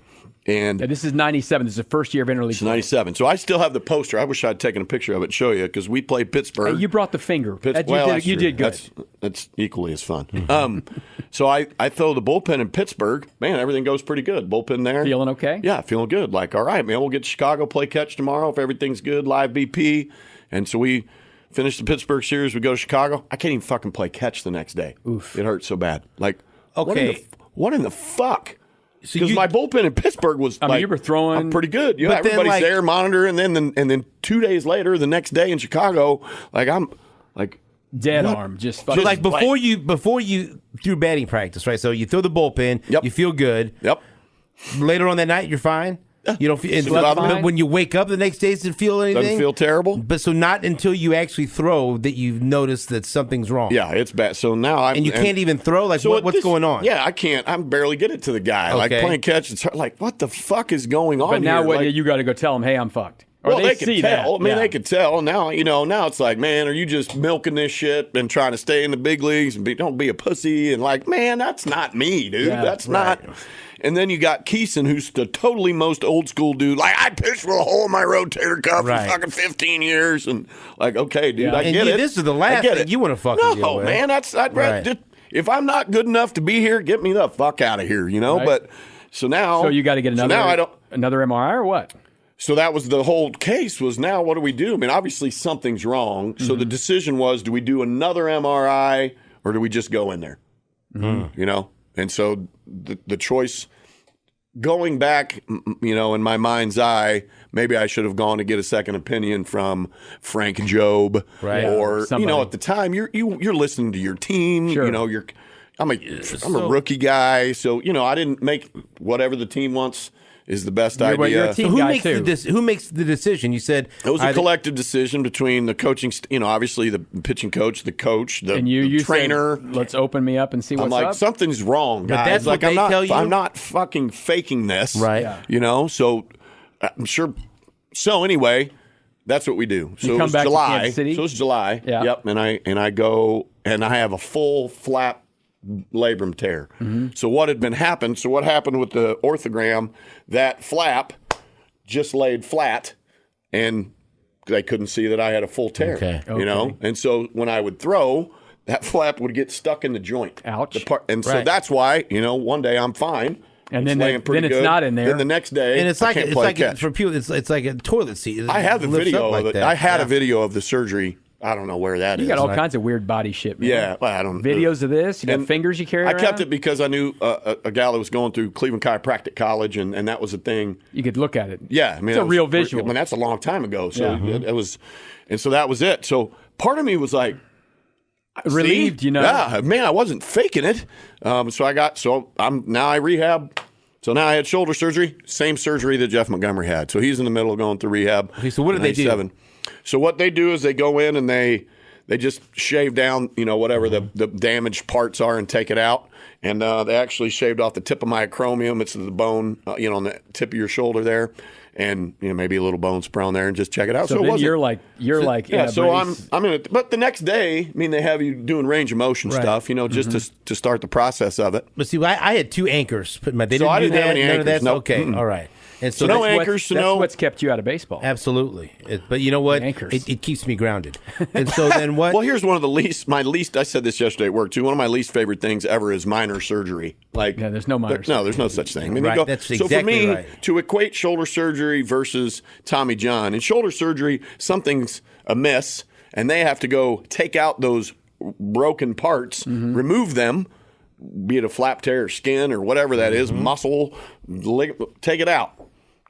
And Now, this is 97. This is the first year of interleague. it's 97. So I still have the poster. I wish I'd taken a picture of it and show you because we played Pittsburgh. Hey, you brought the finger. You That's did true. good. That's equally as fun. So I throw the bullpen in Pittsburgh. Man, everything goes pretty good. Bullpen there. Feeling okay? Yeah, feeling good. Like, all right, man, we'll get to Chicago, play catch tomorrow if everything's good, live BP. And so we finish the Pittsburgh series. We go to Chicago. I can't even fucking play catch the next day. Oof. It hurts so bad. Like, Okay. what in the fuck? So Because my bullpen in Pittsburgh was you were throwing- I'm pretty good. But then, Everybody's like- there monitoring, and then 2 days later, the next day in Chicago, I'm like Dead What? arm. Just So fucking. like before you through batting practice, right? So you throw the bullpen, Yep. you feel good. Yep. Later on that night, you're fine. You don't feel. Doesn't bother me. But when you wake up the next day, does it feel anything? Doesn't feel terrible. But so not until you actually throw that you notice that something's wrong. Yeah, it's bad. So now I'm And you can't even throw. Like So what's going on? Yeah, I can't. I barely get it to the guy. Like Okay. playing catch, it's hard. Like what the fuck is going on? but now here? what? Like, You got to go tell them, hey, I'm fucked. Or well, they see could tell. that. I mean, Yeah. they could tell. Now now it's like, man, are you just milking this shit and trying to stay in the big leagues and don't be a pussy? And like, man, that's not me, dude. Yeah, that's right. not. And then you got Keeson, who's the totally most old school dude. Like, I pitched with a hole in my rotator cuff Right. for fucking 15 years. And like, okay, dude, Yeah. I And get it. this is the last I get thing it. you want to fucking deal No, with. man, I'd rather Right. just, if I'm not good enough to be here, get me the fuck out of here, Right. But so now. So you got to get another. So now I don't. Another MRI or what? So that was the whole case was now what do we do? I mean, obviously something's wrong. So the decision was, do we do another MRI or do we just go in there? you know? And so the choice going back, you know, in my mind's eye, maybe I should have gone to get a second opinion from Frank Jobe, right? Or somebody. you know, at the time you're listening to your team. Sure. You know, I'm a rookie guy, so you know I didn't make whatever the team wants is the best idea. You're a team So guy, who makes the decision? You said it was a collective decision between the coaching, you know, obviously the pitching coach, the coach, the trainer. Said, let's open me up and see what's I'm like, up. something's wrong, guys. But that's like, what they tell you? I'm not fucking faking this, right? Yeah. You know, so I'm sure. So anyway, that's what we do. So you come it was back July. to Kansas City? So it's July. Yeah. Yep. And I go and I have a full flap labrum tear. So what happened with the orthogram, that flap just laid flat and they couldn't see that I had a full tear. Okay. You know? And so when I would throw, that flap would get stuck in the joint. Ouch. So that's why, you know, one day I'm fine. And it's then it's not in there. Then the next day, And it's like catch. for people, it's like a toilet seat. I have the lifts video up of like it. that. I had a video of the surgery. I don't know where that is. You got all kinds of weird body shit, man. Yeah, well, I don't Videos of this. You got And fingers you carry I around? kept it because I knew a gal that was going through Cleveland Chiropractic College, and that was a thing. You could look at it. Yeah, I mean, it's a real visual. I mean, that's a long time ago. So Yeah. it was, and so that was it. So part of me was like, relieved, see? you know. Yeah, man, I wasn't faking it. I rehab. So now I had shoulder surgery, same surgery that Jeff Montgomery had. So he's in the middle of going through rehab. Okay, so what did they do? So what they do is they go in and they just shave down, you know, whatever the damaged parts are and take it out. And they actually shaved off the tip of my acromion. It's the bone, you know, on the tip of your shoulder there. And, you know, maybe a little bone spray on there and just check it out. So it then wasn't, you're like, yeah. So Brace. I'm in it. But the next day, I mean, they have you doing range of motion Right. stuff, you know, just to start the process of it. But see, I had 2 anchors. They didn't I do didn't have that. any None of anchors. that's Nope. okay. Mm-mm. All right. And So no That's anchors, That's what's kept you out of baseball. Absolutely. But you know what? Anchors. It keeps me grounded. And so then what? Well, here's one of my least. I said this yesterday at work too. One of my least favorite things ever is minor surgery. Like, Yeah, there's no minor No, there's no such thing. I mean, Right, you go, that's so for exactly me right. to equate shoulder surgery versus Tommy John, in shoulder surgery, something's amiss, and they have to go take out those broken parts, remove them, be it a flap tear or skin or whatever that is, muscle, take it out.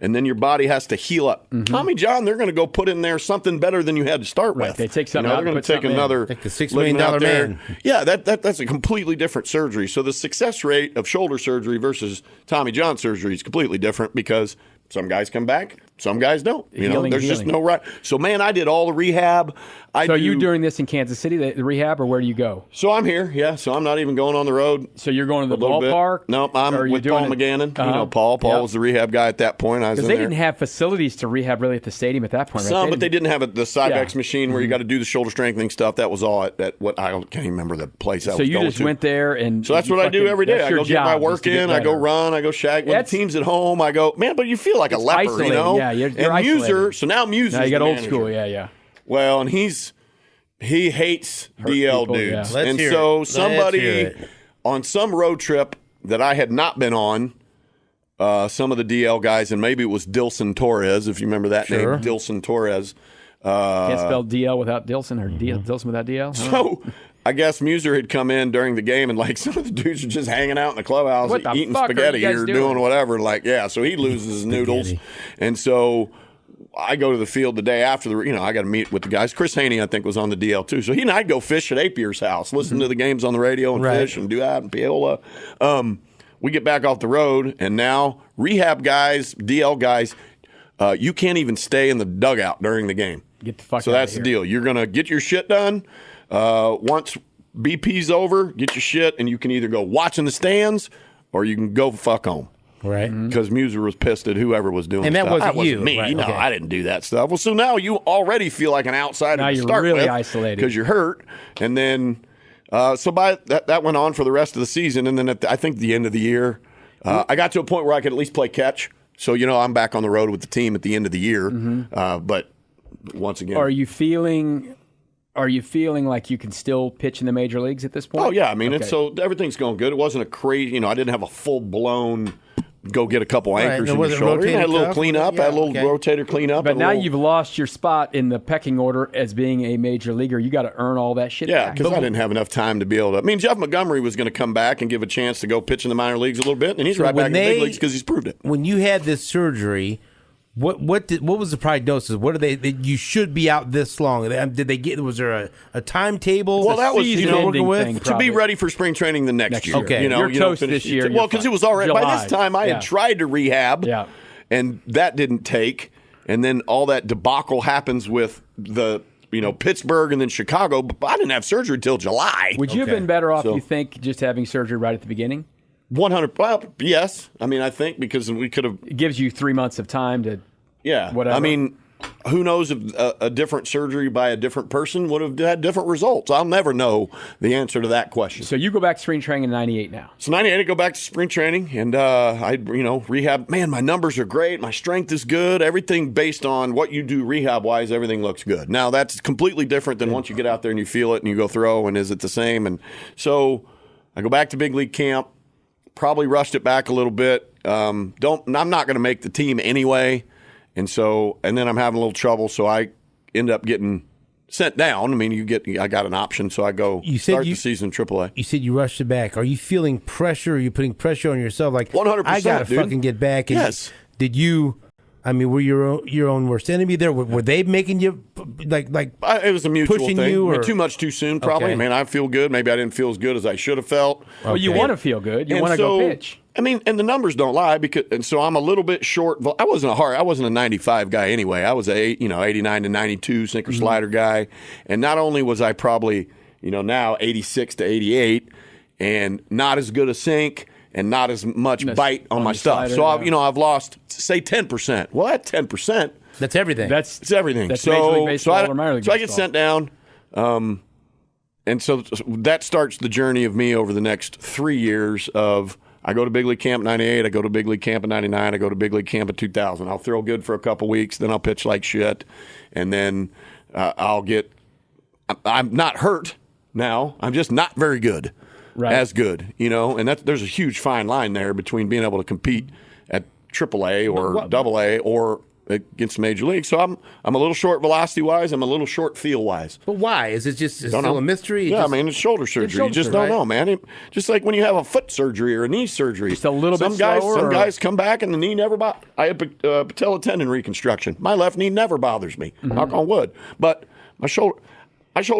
And then your body has to heal up. Tommy John, they're going to go put in there something better than you had to start Right, with. they take something You know, out they're and going put to take something in. another Like the $6 ligament million out there. man. Yeah, that's a completely different surgery. So the success rate of shoulder surgery versus Tommy John surgery is completely different because some guys come back, some guys don't. You know, there's just no right. So man, I did all the rehab. So are you doing this in Kansas City, the rehab, or where do you go? So I'm here, yeah. So I'm not even going on the road. So you're going to the a little bit. ballpark? No, I'm Or are you with doing Paul it- McGannon. Uh-huh. You know, Paul Yep. was the rehab guy at that point. I was Because in they there. didn't have facilities to rehab really at the stadium at that point, right? Some, but they didn't have the Cybex Yeah. machine where you got to do the shoulder strengthening stuff. That was all at what I can't even remember the place I So was you going just to. went there and So that's you what I do fucking- every day. that's I your go get my job, is work to get in. I go better. run. I go shag. When the That's- team's at home, I go, man, but you feel like a leper, you isolated. know? Yeah, you're and isolated. Muser, so now Muser's Now you got the old manager. school, yeah. Well, and he hates DL people, yeah. dudes. Let's And hear so it. Let's somebody hear it. on some road trip that I had not been on, some of the DL guys, and maybe it was Dilson Torres, if you remember that Sure. name, Dilson Torres. Can't spell DL without Dilson or Dilson without DL. Huh? So I guess Muser had come in during the game, and like some of the dudes are just hanging out in the clubhouse What the eating fuck are spaghetti you guys or doing? doing whatever. Like, yeah, so he loses his noodles. And so I go to the field the day after I got to meet with the guys. Chris Haney, I think, was on the DL too. So he and I'd go fish at Apier's house, listen to the games on the radio and Right. fish and do that and Piola. We get back off the road, and now rehab guys, DL guys, you can't even stay in the dugout during the game. Get the fuck So outta that's the here. deal. You're going to get your shit done. Once BP's over, get your shit, and you can either go watch in the stands or you can go fuck home. Right. Because Muser was pissed at whoever was doing And that stuff. wasn't you. me. Right, No, okay. I didn't do that stuff. Well, so now you already feel like an outsider Now to you're start really with isolated. because you're hurt. And then, so by that went on for the rest of the season. And then I think the end of the year, I got to a point where I could at least play catch. So, I'm back on the road with the team at the end of the year. But once again. Are you feeling like you can still pitch in the major leagues at this point? Oh, yeah. I mean, Okay. so everything's going good. It wasn't a crazy, I didn't have a full blown, go get a couple anchors in your shoulder. You had a little cleanup, had a little rotator cleanup. But now you've lost your spot in the pecking order as being a major leaguer. You got to earn all that shit back. Yeah, because I didn't have enough time to be able to. I mean, Jeff Montgomery was going to come back and give a chance to go pitch in the minor leagues a little bit, and he's right back in the big leagues because he's proved it. When you had this surgery, what was the prognosis? What are they? You should be out this long. Did they get? Was there a timetable? Well, that was working with thing, to be ready for spring training the next year. Okay, you're toast this year. Well, because it was already by this time I had tried to rehab, and that didn't take. And then all that debacle happens with the Pittsburgh and then Chicago. But I didn't have surgery until July. Would you have been better off? You think just having surgery right at the beginning? 100. Well, yes. I mean, I think because we could have. It gives you 3 months of time to. Yeah. Whatever. I mean, who knows if a different surgery by a different person would have had different results? I'll never know the answer to that question. So you go back to spring training in 98 now. So 98, I go back to spring training, and I rehab. Man, my numbers are great. My strength is good. Everything based on what you do rehab-wise, everything looks good. Now, that's completely different than once you get out there and you feel it and you go throw, and is it the same? And so I go back to big league camp, probably rushed it back a little bit. I'm not going to make the team anyway. And then I'm having a little trouble, so I end up getting sent down. I mean, I got an option, so I go start the season in AAA. You said you rushed it back. Are you feeling pressure? Are you putting pressure on yourself? Like 100%, I got to fucking get back. And yes. Did you? I mean, were your own worst enemy there? Were they making you like? It was a mutual pushing thing. You or? Too much too soon, probably. Okay. I mean, I feel good. Maybe I didn't feel as good as I should have felt. Well, you want to feel good. You want to go pitch. I mean, and the numbers don't lie so I'm a little bit short. I wasn't a 95 guy anyway. I was a 89 to 92 sinker slider guy, and not only was I probably now 86 to 88, and not as good a sink and not as much bite on my stuff. So I've lost say 10%. Well, that 10%. That's everything. It's everything. That's Major League Baseball or minor league baseball. I get sent down. And so that starts the journey of me over the next 3 years of I go to big league camp in 98, I go to big league camp in 99, I go to big league camp in 2000. I'll throw good for a couple weeks, then I'll pitch like shit, and then I'm not hurt now. I'm just not very good, as good, and there's a huge fine line there between being able to compete at AAA or AA or against Major League. So I'm a little short velocity-wise. I'm a little short feel-wise. But why? Is it just still a mystery? Yeah, it's shoulder surgery. You just don't know, man. Just like when you have a foot surgery or a knee surgery. Just a little bit slower. Some guys come back and the knee never bothers. I had patella tendon reconstruction. My left knee never bothers me. Knock on wood. But my shoulder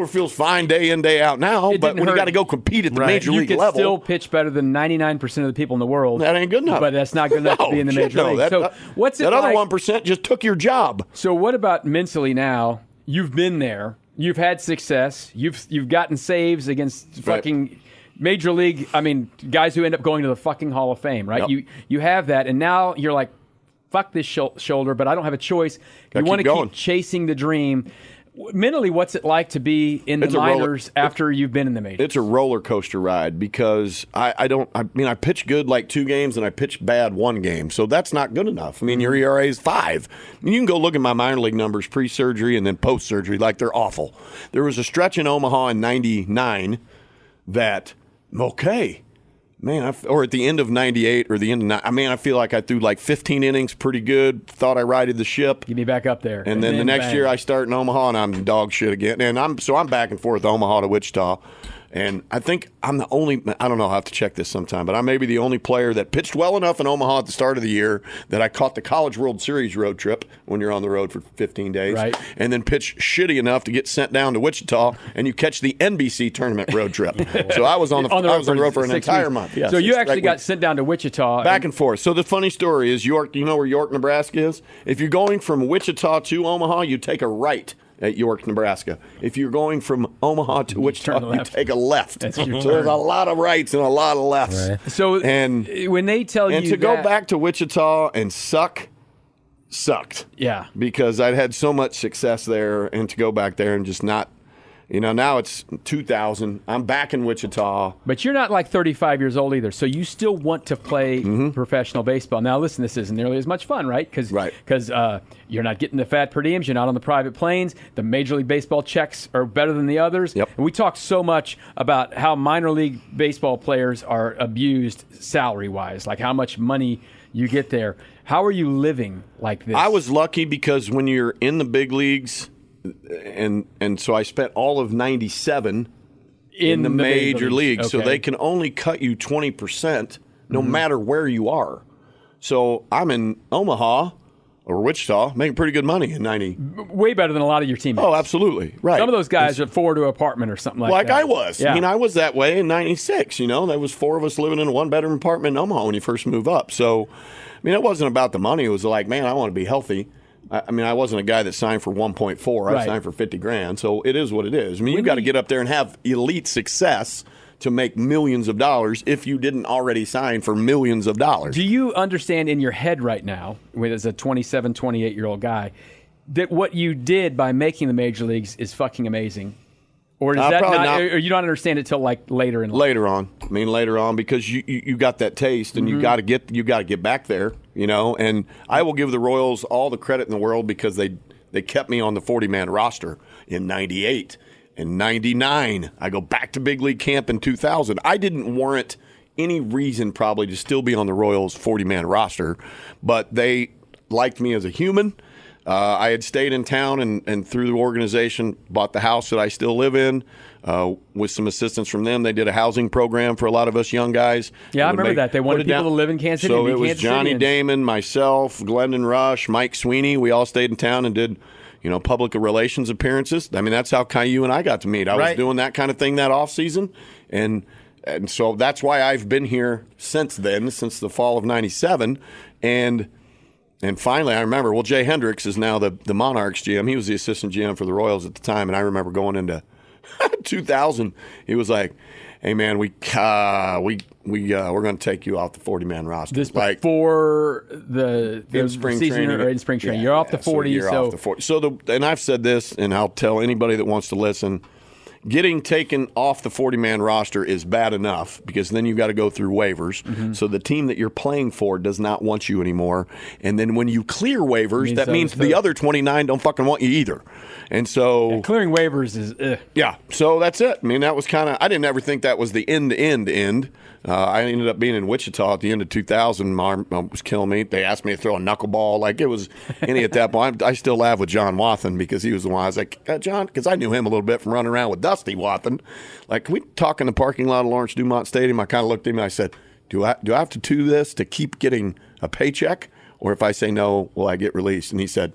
feels fine day in, day out now, but when you got to go compete at the major league level. You can still pitch better than 99% of the people in the world. That ain't good enough. But that's not good enough to be in the major league. So what's it that like? Other 1% just took your job. So what about mentally now? You've been there. You've had success. You've gotten saves against fucking major league. I mean, guys who end up going to the fucking Hall of Fame, right? Yep. You have that, and now you're like, fuck this shoulder, but I don't have a choice. You want to keep chasing the dream. Mentally, what's it like to be in the minors after you've been in the majors? It's a roller coaster ride because I pitch good like 2 games and I pitch bad 1 game. So that's not good enough. I mean, your ERA is 5. You can go look at my minor league numbers pre-surgery and then post-surgery, like they're awful. There was a stretch in Omaha in 99 that, man, or at the end of 98 or the end of I feel like I threw like 15 innings pretty good, thought I righted the ship. Get me back up there. And then the next year I start in Omaha and I'm dog shit again. And I'm back and forth Omaha to Wichita. And I think I'm the only, I don't know, I'll have to check this sometime, but I may be the only player that pitched well enough in Omaha at the start of the year that I caught the College World Series road trip when you're on the road for 15 days. Right. And then pitched shitty enough to get sent down to Wichita and you catch the NBC tournament road trip. So I was on the road for an entire month. Yeah, so you actually got sent down to Wichita. Back and forth. So the funny story is York, you know where York, Nebraska is? If you're going from Wichita to Omaha, you take a right at York, Nebraska. If you're going from Omaha to Wichita, you take a left. So there's a lot of rights and a lot of lefts. Right. So when they tell you to go back to Wichita and sucked. Yeah. Because I'd had so much success there, and to go back there and just not, now it's 2000. I'm back in Wichita. But you're not like 35 years old either, so you still want to play professional baseball. Now, listen, this isn't nearly as much fun, right? Because you're not getting the fat per diems, you're not on the private planes, the Major League Baseball checks are better than the others. Yep. And we talk so much about how minor league baseball players are abused salary-wise, like how much money You get there. How are you living like this? I was lucky because when you're in the big leagues, and so I spent all of 97 in the major leagues. Okay. So they can only cut you 20% no matter where you are. So I'm in Omaha or Wichita making pretty good money in 90. Way better than a lot of your teammates. Oh, absolutely. Right. Some of those guys afford to an apartment or something like that. Like I was. Yeah. I mean, I was that way in 96. There was 4 of us living in a 1-bedroom apartment in Omaha when you first move up. So, I mean, it wasn't about the money. It was like, man, I want to be healthy. I mean, I wasn't a guy that signed for 1.4. I signed for $50,000. So it is what it is. I mean, you got to get up there and have elite success to make millions of dollars if you didn't already sign for millions of dollars. Do you understand in your head right now, as a 27, 28-year-old guy, that what you did by making the major leagues is fucking amazing? Or is that not, or you don't understand it till like later in life? Later on. I mean, later on, because you got that taste and you got to get back there, And I will give the Royals all the credit in the world because they kept me on the 40-man roster in 98. In 99, I go back to big league camp in 2000. I didn't warrant any reason probably to still be on the Royals 40-man roster, but they liked me as a human. I had stayed in town and through the organization bought the house that I still live in with some assistance from them. They did a housing program for a lot of us young guys. Yeah, I remember that. They wanted people to live in Kansas City. So it was Johnny Damon, myself, Glendon Rush, Mike Sweeney. We all stayed in town and did public relations appearances. I mean, that's how Caillou and I got to meet. I was doing that kind of thing that off season, and so that's why I've been here since then, since the fall of '97, and finally I remember. Well, Jay Hendricks is now the Monarchs GM. He was the assistant GM for the Royals at the time, and I remember going into 2000. He was like, "Hey man, we're going to take you off the 40-man roster." This before the spring season training. or in spring training. You're off the 40. So off the 40. And I've said this, and I'll tell anybody that wants to listen. Getting taken off the 40-man roster is bad enough because then you've got to go through waivers. Mm-hmm. So the team that you're playing for does not want you anymore. And then when you clear waivers, that means the other 29 don't fucking want you either. And so clearing waivers is yeah. So that's it. I mean, that was kind of – I didn't ever think that was the end. I ended up being in Wichita at the end of 2000. My arm was killing me. They asked me to throw a knuckleball. Like, it was any at that point. I still laugh with John Wathan because he was the one. I was like, John, because I knew him a little bit from running around with Dusty Wathan. Like, can we talk in the parking lot of Lawrence Dumont Stadium? I kind of looked at him and I said, do I have to do this to keep getting a paycheck? Or if I say no, will I get released? And he said,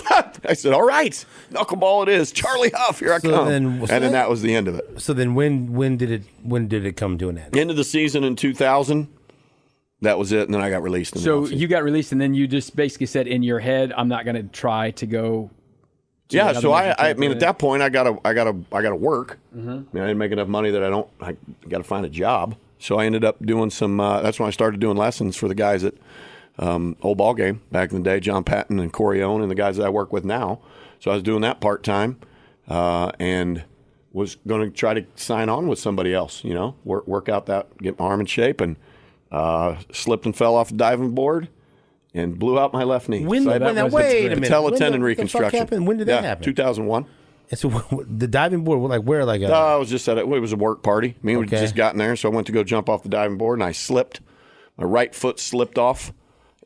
I said, all right, knuckleball it is. Charlie Huff, here I come. And then that was the end of it. So then when did it come to an end? End of the season in 2000. That was it, and then I got released. So you got released, and then you just basically said in your head, I'm not going to try to go. Yeah, so I mean, at that point, I gotta work. Mm-hmm. I mean, I didn't make enough money that I got to find a job. So I ended up doing some. That's when I started doing lessons for the guys at Old Ball Game back in the day, John Patton and Corey Owen, and the guys that I work with now. So I was doing that part time, and was going to try to sign on with somebody else. Work out that, get my arm in shape, and slipped and fell off the diving board. And blew out my left knee. Wait a minute. Patella tendon reconstruction. When did that happen? 2001. And so the diving board, where? I was just it was a work party. Me had just gotten there, so I went to go jump off the diving board, and I slipped. My right foot slipped off,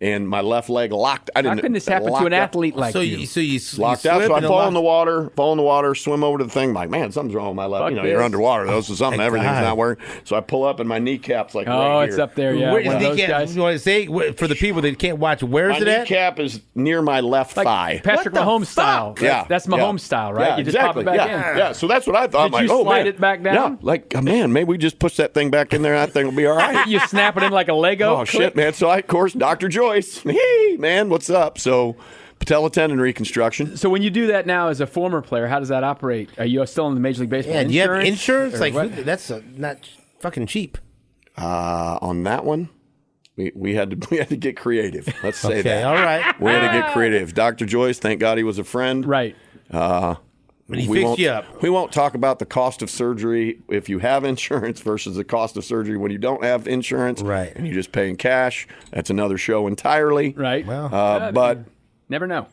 and my left leg locked. How can this happen to an athlete like you? So you locked out. So I fall in the water, swim over to the thing. I'm like, man, something's wrong with my left. You're underwater. Those is something. Everything's not working. So I pull up, and my kneecap's like right it's here. up there. Yeah, one of those guys. You want to say for the people that can't watch? Where is it at? My kneecap is near my left thigh. Patrick Mahomes style. That's Mahomes style, right? Yeah, you just pop it back in. Yeah, so that's what I thought. Did you slide it back down? Yeah, like, man, maybe we just push that thing back in there. That thing will be all right. You snap it in like a Lego. Oh, shit, man. So of course, Dr. Joyce. Hey, man, what's up? So patella tendon reconstruction. So when you do that now as a former player, how does that operate? Are you still in the Major League Baseball? Yeah, do you have insurance? Like, what? that's not fucking cheap. On that one, we had to get creative. Let's say that. All right. We had to get creative. Dr. Joyce, thank God he was a friend. Right. He fixed you up. We won't talk about the cost of surgery if you have insurance versus the cost of surgery when you don't have insurance. Right. And you just pay in cash. That's another show entirely. Right. Well, but never know.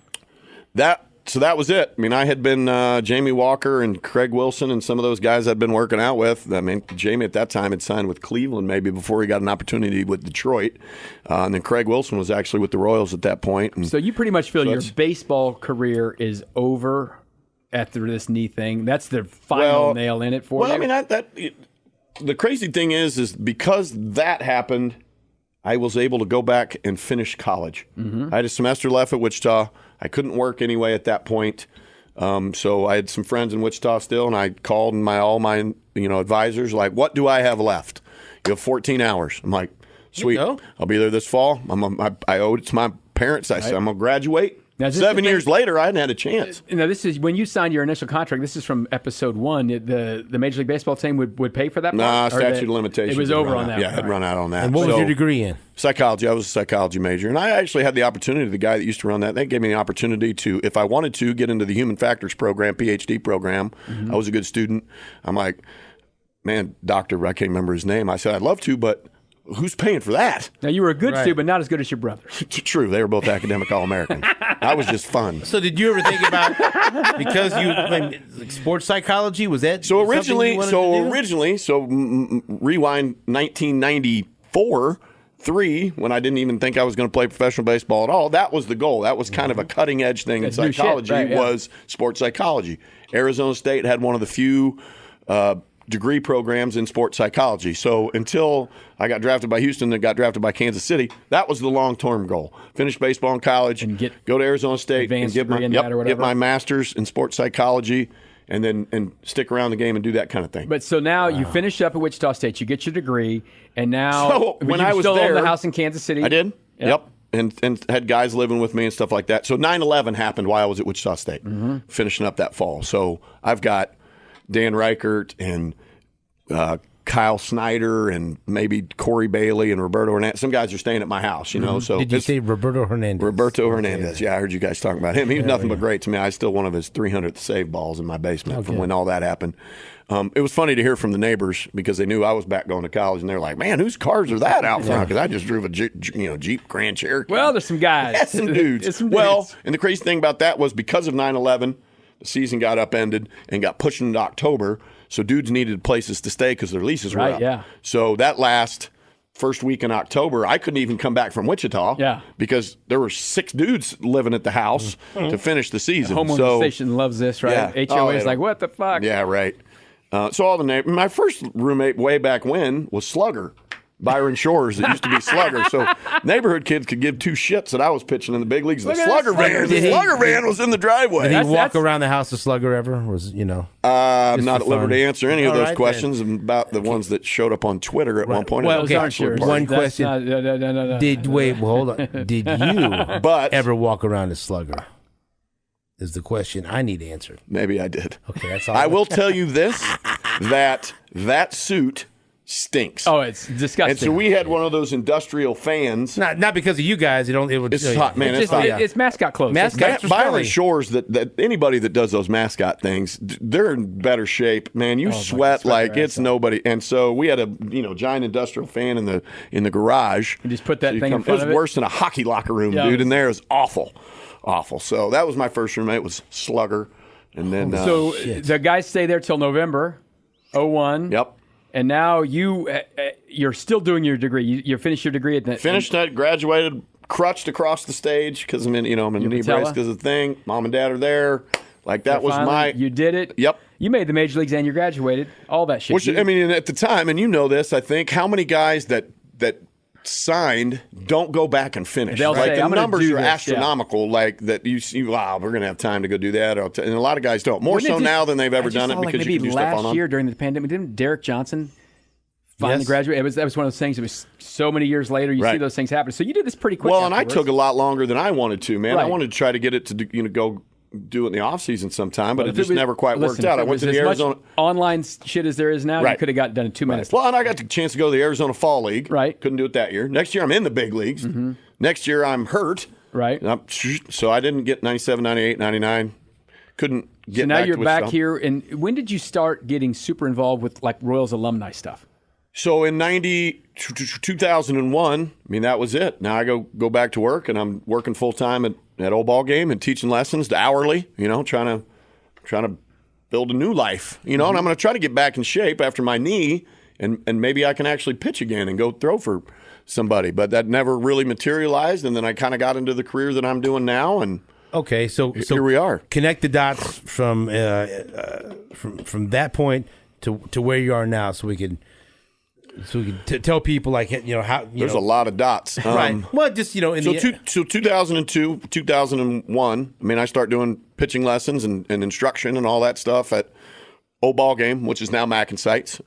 That so that was it. I mean, I had been Jamie Walker and Craig Wilson and some of those guys I'd been working out with. I mean, Jamie at that time had signed with Cleveland maybe before he got an opportunity with Detroit. And then Craig Wilson was actually with the Royals at that point. And so you pretty much feel your baseball career is over after this knee thing. That's the final nail in it for you. Well, I mean, the crazy thing is because that happened, I was able to go back and finish college. I had a semester left at Wichita. I couldn't work anyway at that point. So I had some friends in Wichita still, and I called all my advisors, like, what do I have left? You have 14 hours. I'm like, sweet. I'll be there this fall. I owed it to my parents. I said, I'm going to graduate. Now, 7 years later, I hadn't had a chance. Now, this is when you signed your initial contract. This is from episode 1. The Major League Baseball team would pay for that? Nah, statute of limitations. It was over on that. Yeah, it had run out on that. And what was your degree in? Psychology. I was a psychology major. And I actually had the opportunity, the guy that used to run that, they gave me the opportunity to, if I wanted to, get into the human factors program, PhD program. I was a good student. I'm like, man, doctor, I can't remember his name. I said, I'd love to, but who's paying for that? Now, you were a good student, but not as good as your brother. True. They were both academic All-Americans. I was just fun. So did you ever think about, because like sports psychology, was that rewind 1994, 3, when I didn't even think I was going to play professional baseball at all, that was the goal. That was kind of a cutting edge thing in psychology, was sports psychology. Arizona State had one of the few degree programs in sports psychology. So until I got drafted by Houston and got drafted by Kansas City, that was the long-term goal. Finish baseball in college, and go to Arizona State and get my master's in sports psychology, and then stick around the game and do that kind of thing. But so now you finish up at Wichita State, you get your degree, and now when I was still there, own the house in Kansas City. I did. Yep. And had guys living with me and stuff like that. So 9/11 happened while I was at Wichita State, finishing up that fall. So I've got Dan Reichert and Kyle Snyder and maybe Corey Bailey and Roberto Hernandez. Some guys are staying at my house, So did you say Roberto Hernandez? Roberto Hernandez. Yeah, I heard you guys talking about him. He was nothing but great to me. I still one of his 300th save balls in my basement from when all that happened. It was funny to hear from the neighbors because they knew I was back going to college, and they were like, "Man, whose cars are that out front?" Because I just drove a Jeep Grand Cherokee. Well, there's some guys. Yeah, some dudes. Well, and the crazy thing about that was because of 9/11, the season got upended and got pushed into October. So dudes needed places to stay because their leases were up. Yeah. So that last first week in October, I couldn't even come back from Wichita because there were 6 dudes living at the house to finish the season. The homeowner station loves this, right? Yeah. HOA is like, what the fuck? Yeah, right. So all the my first roommate way back when was Slugger. Byron Shores, that used to be Slugger. So neighborhood kids could give 2 shits that I was pitching in the big leagues. The Slugger van was in the driveway. Did he walk around the house of Slugger ever? I'm not at liberty to answer any of those questions about the ones that showed up on Twitter at one point. Well, one question. No. Hold on. Did you ever walk around a Slugger? Is the question I need answered. Maybe I did. Okay, that's all. I will tell you this, that suit stinks. Oh, it's disgusting. And so we had one of those industrial fans. Not because of you guys. It's hot, man. It's hot. It's mascot clothes. Byron Shores, that anybody that does those mascot things, they're in better shape, man. You sweat like it's nobody. And so we had a giant industrial fan in the garage. You just put that thing in front of it. It was worse than a hockey locker room, dude. In there, it was awful. So that was my first roommate, was Slugger. And then the guys stay there till November 2001. Yep. And now you're still doing your degree. You finished your degree at finished it, graduated, crutched across the stage because I'm in a knee brace because of the thing. Mom and Dad are there. Like that was you did it. Yep. You made the major leagues and you graduated. All that shit. Which, at the time, and you know this, I think, how many guys that signed don't go back and finish. They'll say, the numbers are astronomical. Like that, you see, wow, we're going to have time to go do that. And a lot of guys don't. More so now than they've ever done it because you can do stuff on. Last year during the pandemic, didn't Derek Johnson finally graduate? That was one of those things. It was so many years later. You see those things happen. So you did this pretty quick. Well, and I took a lot longer than I wanted to, man. Right. I wanted to try to get it to go do it in the off season sometime, but it just never quite worked out. I went to the Arizona much online shit as there is now. You could have got it done in 2 minutes. Well, and I got the chance to go to the Arizona Fall League. Right. Couldn't do it that year. Next year, I'm in the big leagues. Next year, I'm hurt. Right. So I didn't get 97, 98, 99. Couldn't get back to So now you're back stuff. here. And when did you start getting super involved with like Royals alumni stuff? So in 2001, I mean, that was it. Now I go back to work, and I'm working full time at Old Ball Game and teaching lessons hourly, trying to build a new life, and I'm going to try to get back in shape after my knee, and maybe I can actually pitch again and go throw for somebody. But that never really materialized, and then I kind of got into the career that I'm doing now, and okay, so here we are. Connect the dots from that point to where you are now, so we can tell people how there's a lot of dots, right? Well, just so 2002, 2001. I mean, I start doing pitching lessons and instruction and all that stuff at Old Ball Game, which is now Mac and Sights.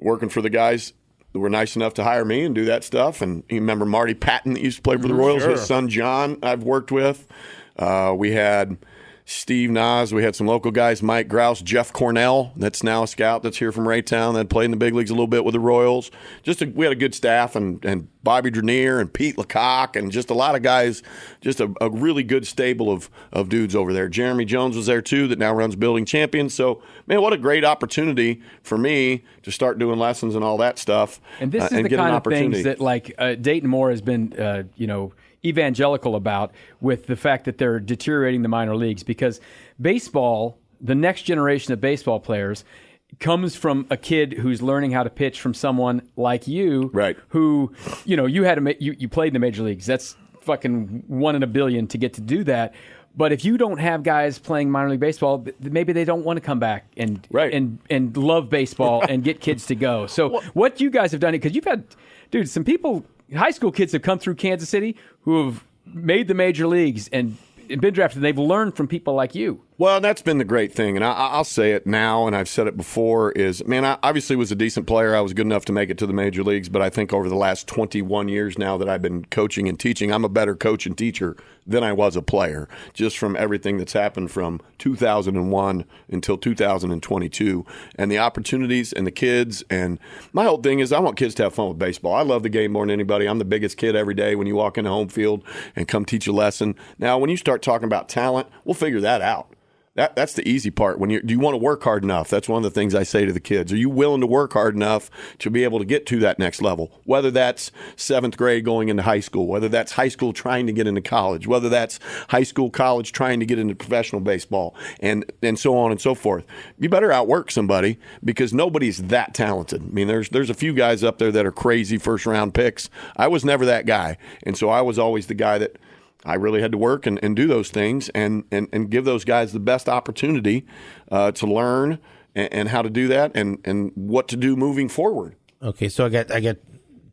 Working for the guys that were nice enough to hire me and do that stuff. And you remember Marty Patton that used to play for the Royals? Sure. His son John I've worked with. We had Steve Nas. We had some local guys, Mike Grouse, Jeff Cornell, that's now a scout that's here from Raytown, that played in the big leagues a little bit with the Royals. We had a good staff, and Bobby Drenier and Pete Lecoq, and just a lot of guys, just a really good stable of dudes over there. Jeremy Jones was there too, that now runs Building Champions. So, man, what a great opportunity for me to start doing lessons and all that stuff. And this is the kind of things that, Dayton Moore has been, evangelical about, with the fact that they're deteriorating the minor leagues, because baseball, the next generation of baseball players, comes from a kid who's learning how to pitch from someone like you, right? Who, you played in the major leagues. That's fucking 1 in a billion to get to do that. But if you don't have guys playing minor league baseball, maybe they don't want to come back and love baseball and get kids to go. So what you guys have done, because you've had, some people, high school kids have come through Kansas City who have made the major leagues and been drafted, and they've learned from people like you. Well, that's been the great thing, and I'll say it now, and I've said it before, is, man, I obviously was a decent player. I was good enough to make it to the major leagues, but I think over the last 21 years now that I've been coaching and teaching, I'm a better coach and teacher than I was a player, just from everything that's happened from 2001 until 2022, and the opportunities and the kids. And my whole thing is I want kids to have fun with baseball. I love the game more than anybody. I'm the biggest kid every day when you walk into home field and come teach a lesson. Now, when you start talking about talent, we'll figure that out. That's the easy part. Do you want to work hard enough? That's one of the things I say to the kids. Are you willing to work hard enough to be able to get to that next level? Whether that's 7th grade going into high school, whether that's high school trying to get into college, whether that's high school, college trying to get into professional baseball, and so on and so forth. You better outwork somebody, because nobody's that talented. I mean, there's a few guys up there that are crazy first-round picks. I was never that guy, and so I was always the guy that I really had to work and do those things and give those guys the best opportunity to learn and how to do that and what to do moving forward. Okay, so I got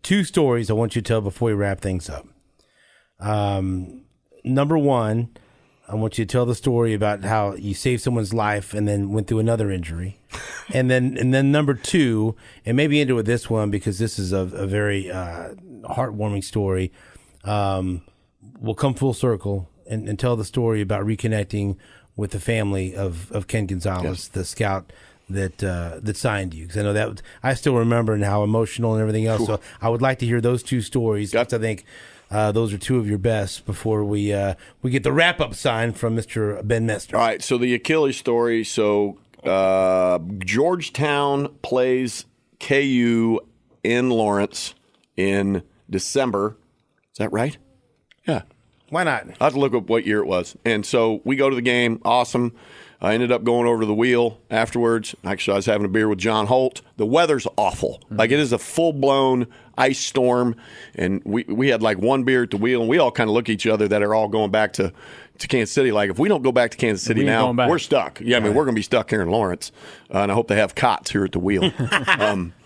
2 stories I want you to tell before we wrap things up. Number 1, I want you to tell the story about how you saved someone's life and then went through another injury. and then number 2, and maybe into this one because this is a very heartwarming story. We'll come full circle and tell the story about reconnecting with the family of Ken Gonzalez, the scout that signed you. Because I know that I still remember and how emotional and everything else. So I would like to hear those 2 stories. I think those are 2 of your best before we get the wrap up sign from Mr. Ben Mester. All right. So the Achilles story. So Georgetown plays KU in Lawrence in December. Is that right? Yeah. Why not? I have to look up what year it was. And so we go to the game. Awesome. I ended up going over to the wheel afterwards. Actually, I was having a beer with John Holt. The weather's awful. Like, it is a full-blown ice storm. And we had like 1 beer at the wheel, and we all kind of look at each other that are all going back to Kansas City. Like, if we don't go back to Kansas City now, we're stuck. Yeah, I mean, we're going to be stuck here in Lawrence. And I hope they have cots here at the wheel.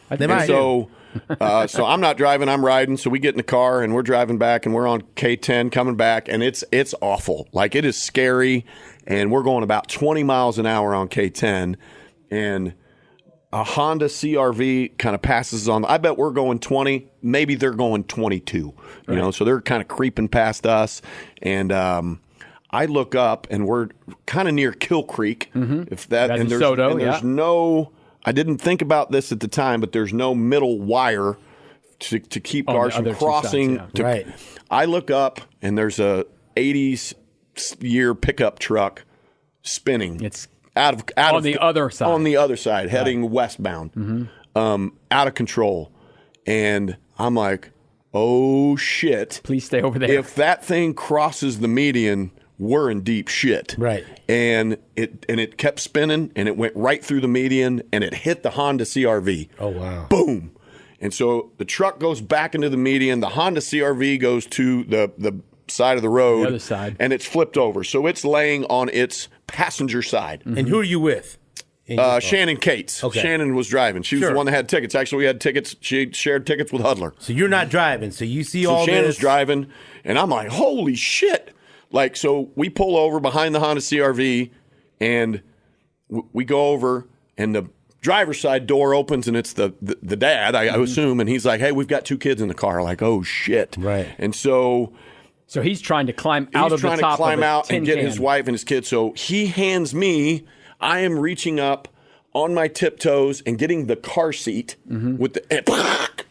They might. So I'm not driving, I'm riding. So we get in the car and we're driving back, and we're on K10 coming back, and it's awful. Like, it is scary, and we're going about 20 miles an hour on K10, and a Honda CRV kind of passes on. I bet we're going 20, maybe they're going 22. You know, so they're kind of creeping past us, and I look up, and we're kind of near Kill Creek. If that, and there's no. I didn't think about this at the time, but there's no middle wire to keep cars from crossing. Right. I look up, and there's a 80s year pickup truck spinning. It's out of on the other side. On the other side, heading westbound. out of control. And I'm like, oh, shit. Please stay over there. If that thing crosses the median, we're in deep shit. Right. And it kept spinning, and it went right through the median, and it hit the Honda CRV. Oh, wow. Boom. And so the truck goes back into the median. The Honda CRV goes to the side of the road. The other side. And it's flipped over. So it's laying on its passenger side. And who are you with? Shannon Cates. Okay. Shannon was driving. She was the one that had tickets. Actually, we had tickets. She shared tickets with Hudler. So you're not driving. So you see So all Shannon's this. driving, and I'm like, holy shit. Like, so we pull over behind the Honda CRV, and we go over, and the driver's side door opens, and it's the dad, I assume, and he's like, hey, we've got 2 kids in the car. Like, oh, shit. Right. And so he's trying to climb out of the top of He's trying to climb out tin and get can. his wife and his kids. So he hands me, I am reaching up on my tiptoes and getting the car seat with the, and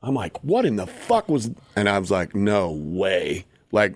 I'm like, what in the fuck was, and I was like, no way. Like,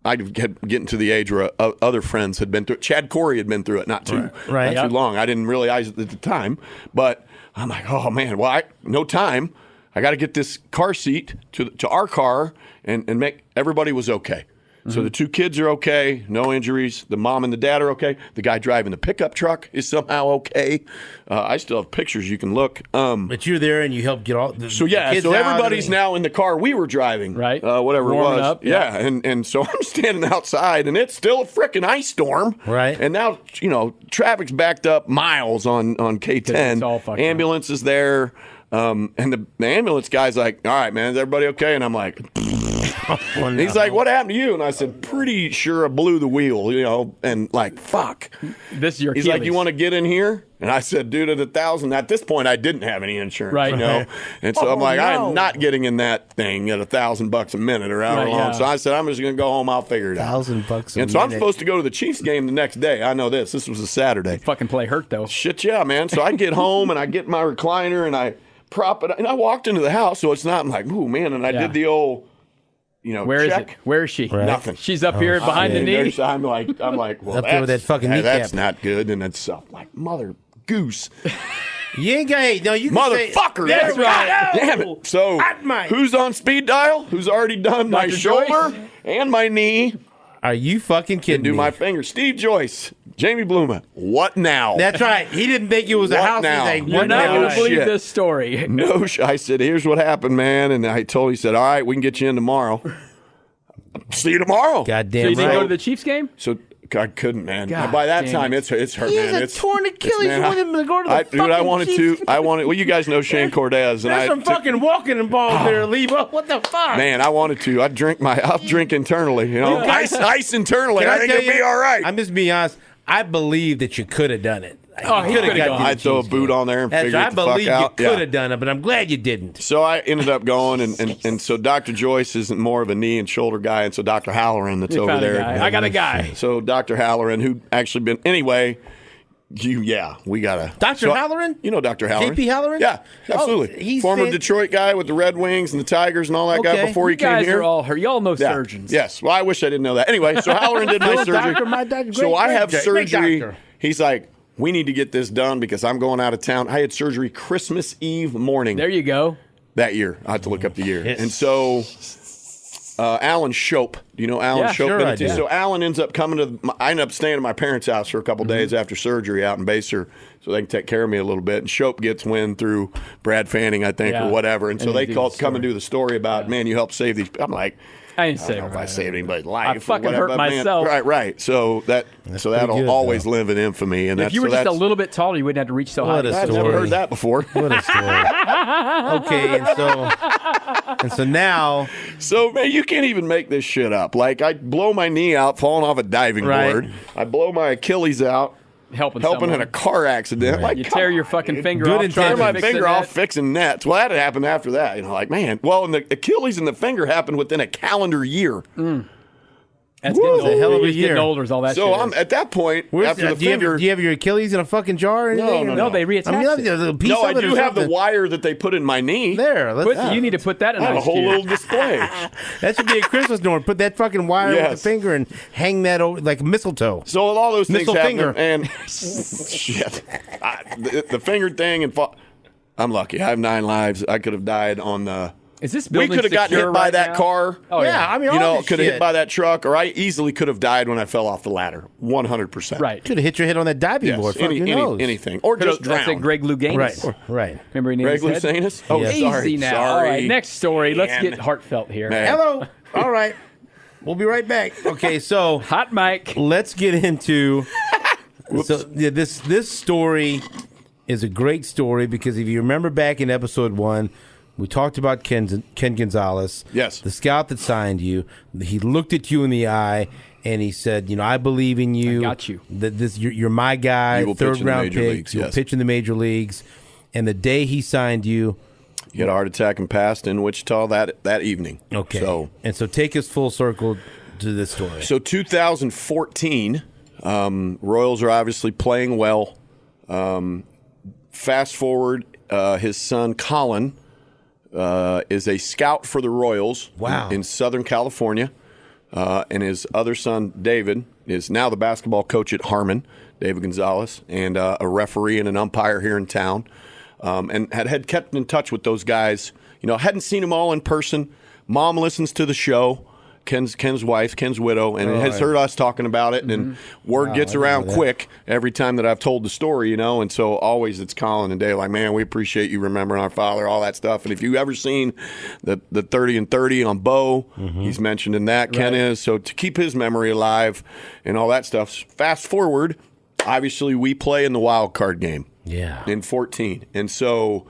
I had getting to the age where other friends had been through it. Chad Corey had been through it, not too long. I didn't realize it at the time, but I'm like, oh man, well, no time. I got to get this car seat to our car and make everybody was okay. So the 2 kids are okay, no injuries. The mom and the dad are okay. The guy driving the pickup truck is somehow okay. I still have pictures you can look. But you're there and you help get all the So kids out everybody's now in the car we were driving, right? Whatever Warming it was, up, yeah. And so I'm standing outside, and it's still a frickin' ice storm, right? And now traffic's backed up miles on K10. Ambulance is there, and the ambulance guy's like, "All right, man, is everybody okay?" And I'm like. And he's like, what happened to you? And I said, pretty sure I blew the wheel, and like, fuck. This is your He's like, you want to get in here? And I said, dude, at 1,000. At this point, I didn't have any insurance, right? And so I'm like, I'm not getting in that thing at $1,000 a minute or however long. So I said, I'm just going to go home. I'll figure it out. $1,000 a minute. And so I'm supposed to go to the Chiefs game the next day. I know this. This was a Saturday. Fucking play hurt though. Shit, yeah, man. So I get home and I get my recliner and I prop it. And I walked into the house, so it's not. I'm like, ooh, man. And I did the old. Where check. is it? Where is she? Right. Nothing. She's up here behind the knee. I'm like, well, up there with that fucking kneecap. That's not good. And it's like, mother goose. You ain't got no. You motherfucker. Say, that's right. Damn it. So who's on speed dial? Who's already done my shoulder and my knee? Are you fucking kidding me? Do my finger. Steve Joyce, Jamie Bluma. What now? That's right. He didn't think it was a house. Now? He's like, You're not going to believe this story. No, I said, here's what happened, man. And I told him, he said, all right, we can get you in tomorrow. See you tomorrow. Goddamn so you didn't right. go to the Chiefs game? So I couldn't, man. God by that time, it. it's hurt, he man. It's torn Achilles. You want him to go to the fucking dude, I wanted Chiefs? Well, you guys know Shane Cortez. There's some fucking walking involved there, Lebo. What the fuck? Man, I wanted to. I'll drink internally. Ice internally. I think it'll be all right. I'm just being honest. I believe that you could have done it. Oh, he could have gone. I'd throw a boot on there and figure it the fuck out. I believe you could have done it, but I'm glad you didn't. So I ended up going, and so Dr. Joyce isn't more of a knee and shoulder guy, and so Dr. Halloran that's over there. I got a guy. So Dr. Halloran, who actually been anyway. We gotta. Dr. Halloran? You know Dr. Halloran. KP Halloran? Yeah, absolutely. He's former Detroit guy with the Red Wings and the Tigers and all that guy before he came here. Are all her. Y'all know surgeons. Yes. Well, I wish I didn't know that. Anyway, so Halloran did my surgery. So I have surgery. He's like, we need to get this done because I'm going out of town. I had surgery Christmas Eve morning. There you go. That year. I have to look up the year. Yes. And so Alan Shope. Do you know Alan Shope? Sure I do. So Alan ends up coming I end up staying at my parents' house for a couple days after surgery out in Baser so they can take care of me a little bit. And Shope gets wind through Brad Fanning, I think, or whatever. And so they come and do the story about, man, you helped save these. I'm like, I didn't know if I saved anybody's life. I fucking hurt myself. Right. So that'll always live in infamy. And if you were just a little bit taller, you wouldn't have to reach so high. I've never heard that before. What a story. Okay, and so now. So, man, you can't even make this shit up. Like, I blow my knee out falling off a diving board. I blow my Achilles out. Helping in a car accident. Like, you tear your fucking finger off. Tear my finger off fixing nets. Well, that happened after that. Like, man. Well, and the Achilles and the finger happened within a calendar year. That's getting a hell of a year. Getting older is all that so shit I'm at that point after the finger. Do you have your Achilles in a fucking jar? Or anything? No, they reattach it. No, I do have the wire that they put in my knee. There, you need to put that in a whole little display. That should be a Christmas door. Put that fucking wire with the finger and hang that over like mistletoe. So all those things happen, finger. and shit, the finger thing and I'm lucky. I have 9 lives. I could have died on the. Is this we building could have gotten hit by that car. Oh, yeah. I mean, You all know, this could have hit shit. by that truck, or I easily could have died when I fell off the ladder. 100%. Right. Could have hit your head on that diving Yes. board. Fuck, who knows? Anything. Or just That's drowned. it, Greg Louganis. Right. Remember he named Greg his head? Louganis? Oh, Yes. sorry. Easy now. Sorry. All right, next story. Let's Man. get heartfelt here. Man. Hello. All right. We'll be right back. Okay, so Hot mic. let's get into. So yeah, this story is a great story because if you remember back in episode 1, we talked about Ken Gonzalez. Yes. The scout that signed you. He looked at you in the eye and he said, I believe in you. I got you. That you're my guy. You will pitch third in the round major pick. leagues, You'll yes. pitch in the major leagues. And the day he signed you. He had a heart attack and passed in Wichita that evening. Okay. So so take us full circle to this story. So 2014, Royals are obviously playing well. Fast forward, his son Colin is a scout for the Royals. Wow. In Southern California, and his other son David is now the basketball coach at Harmon, David Gonzalez, and a referee and an umpire here in town. And had kept in touch with those guys. Hadn't seen them all in person. Mom listens to the show, Ken's wife, Ken's widow, and has heard us talking about it. And word gets around quick every time that I've told the story, And so always it's Colin and Dave like, man, we appreciate you remembering our father, all that stuff. And if you've ever seen the 30 and 30 on Bo, he's mentioned in that, Ken is. So to keep his memory alive and all that stuff. Fast forward, obviously we play in the wild card game. Yeah. In 14. And so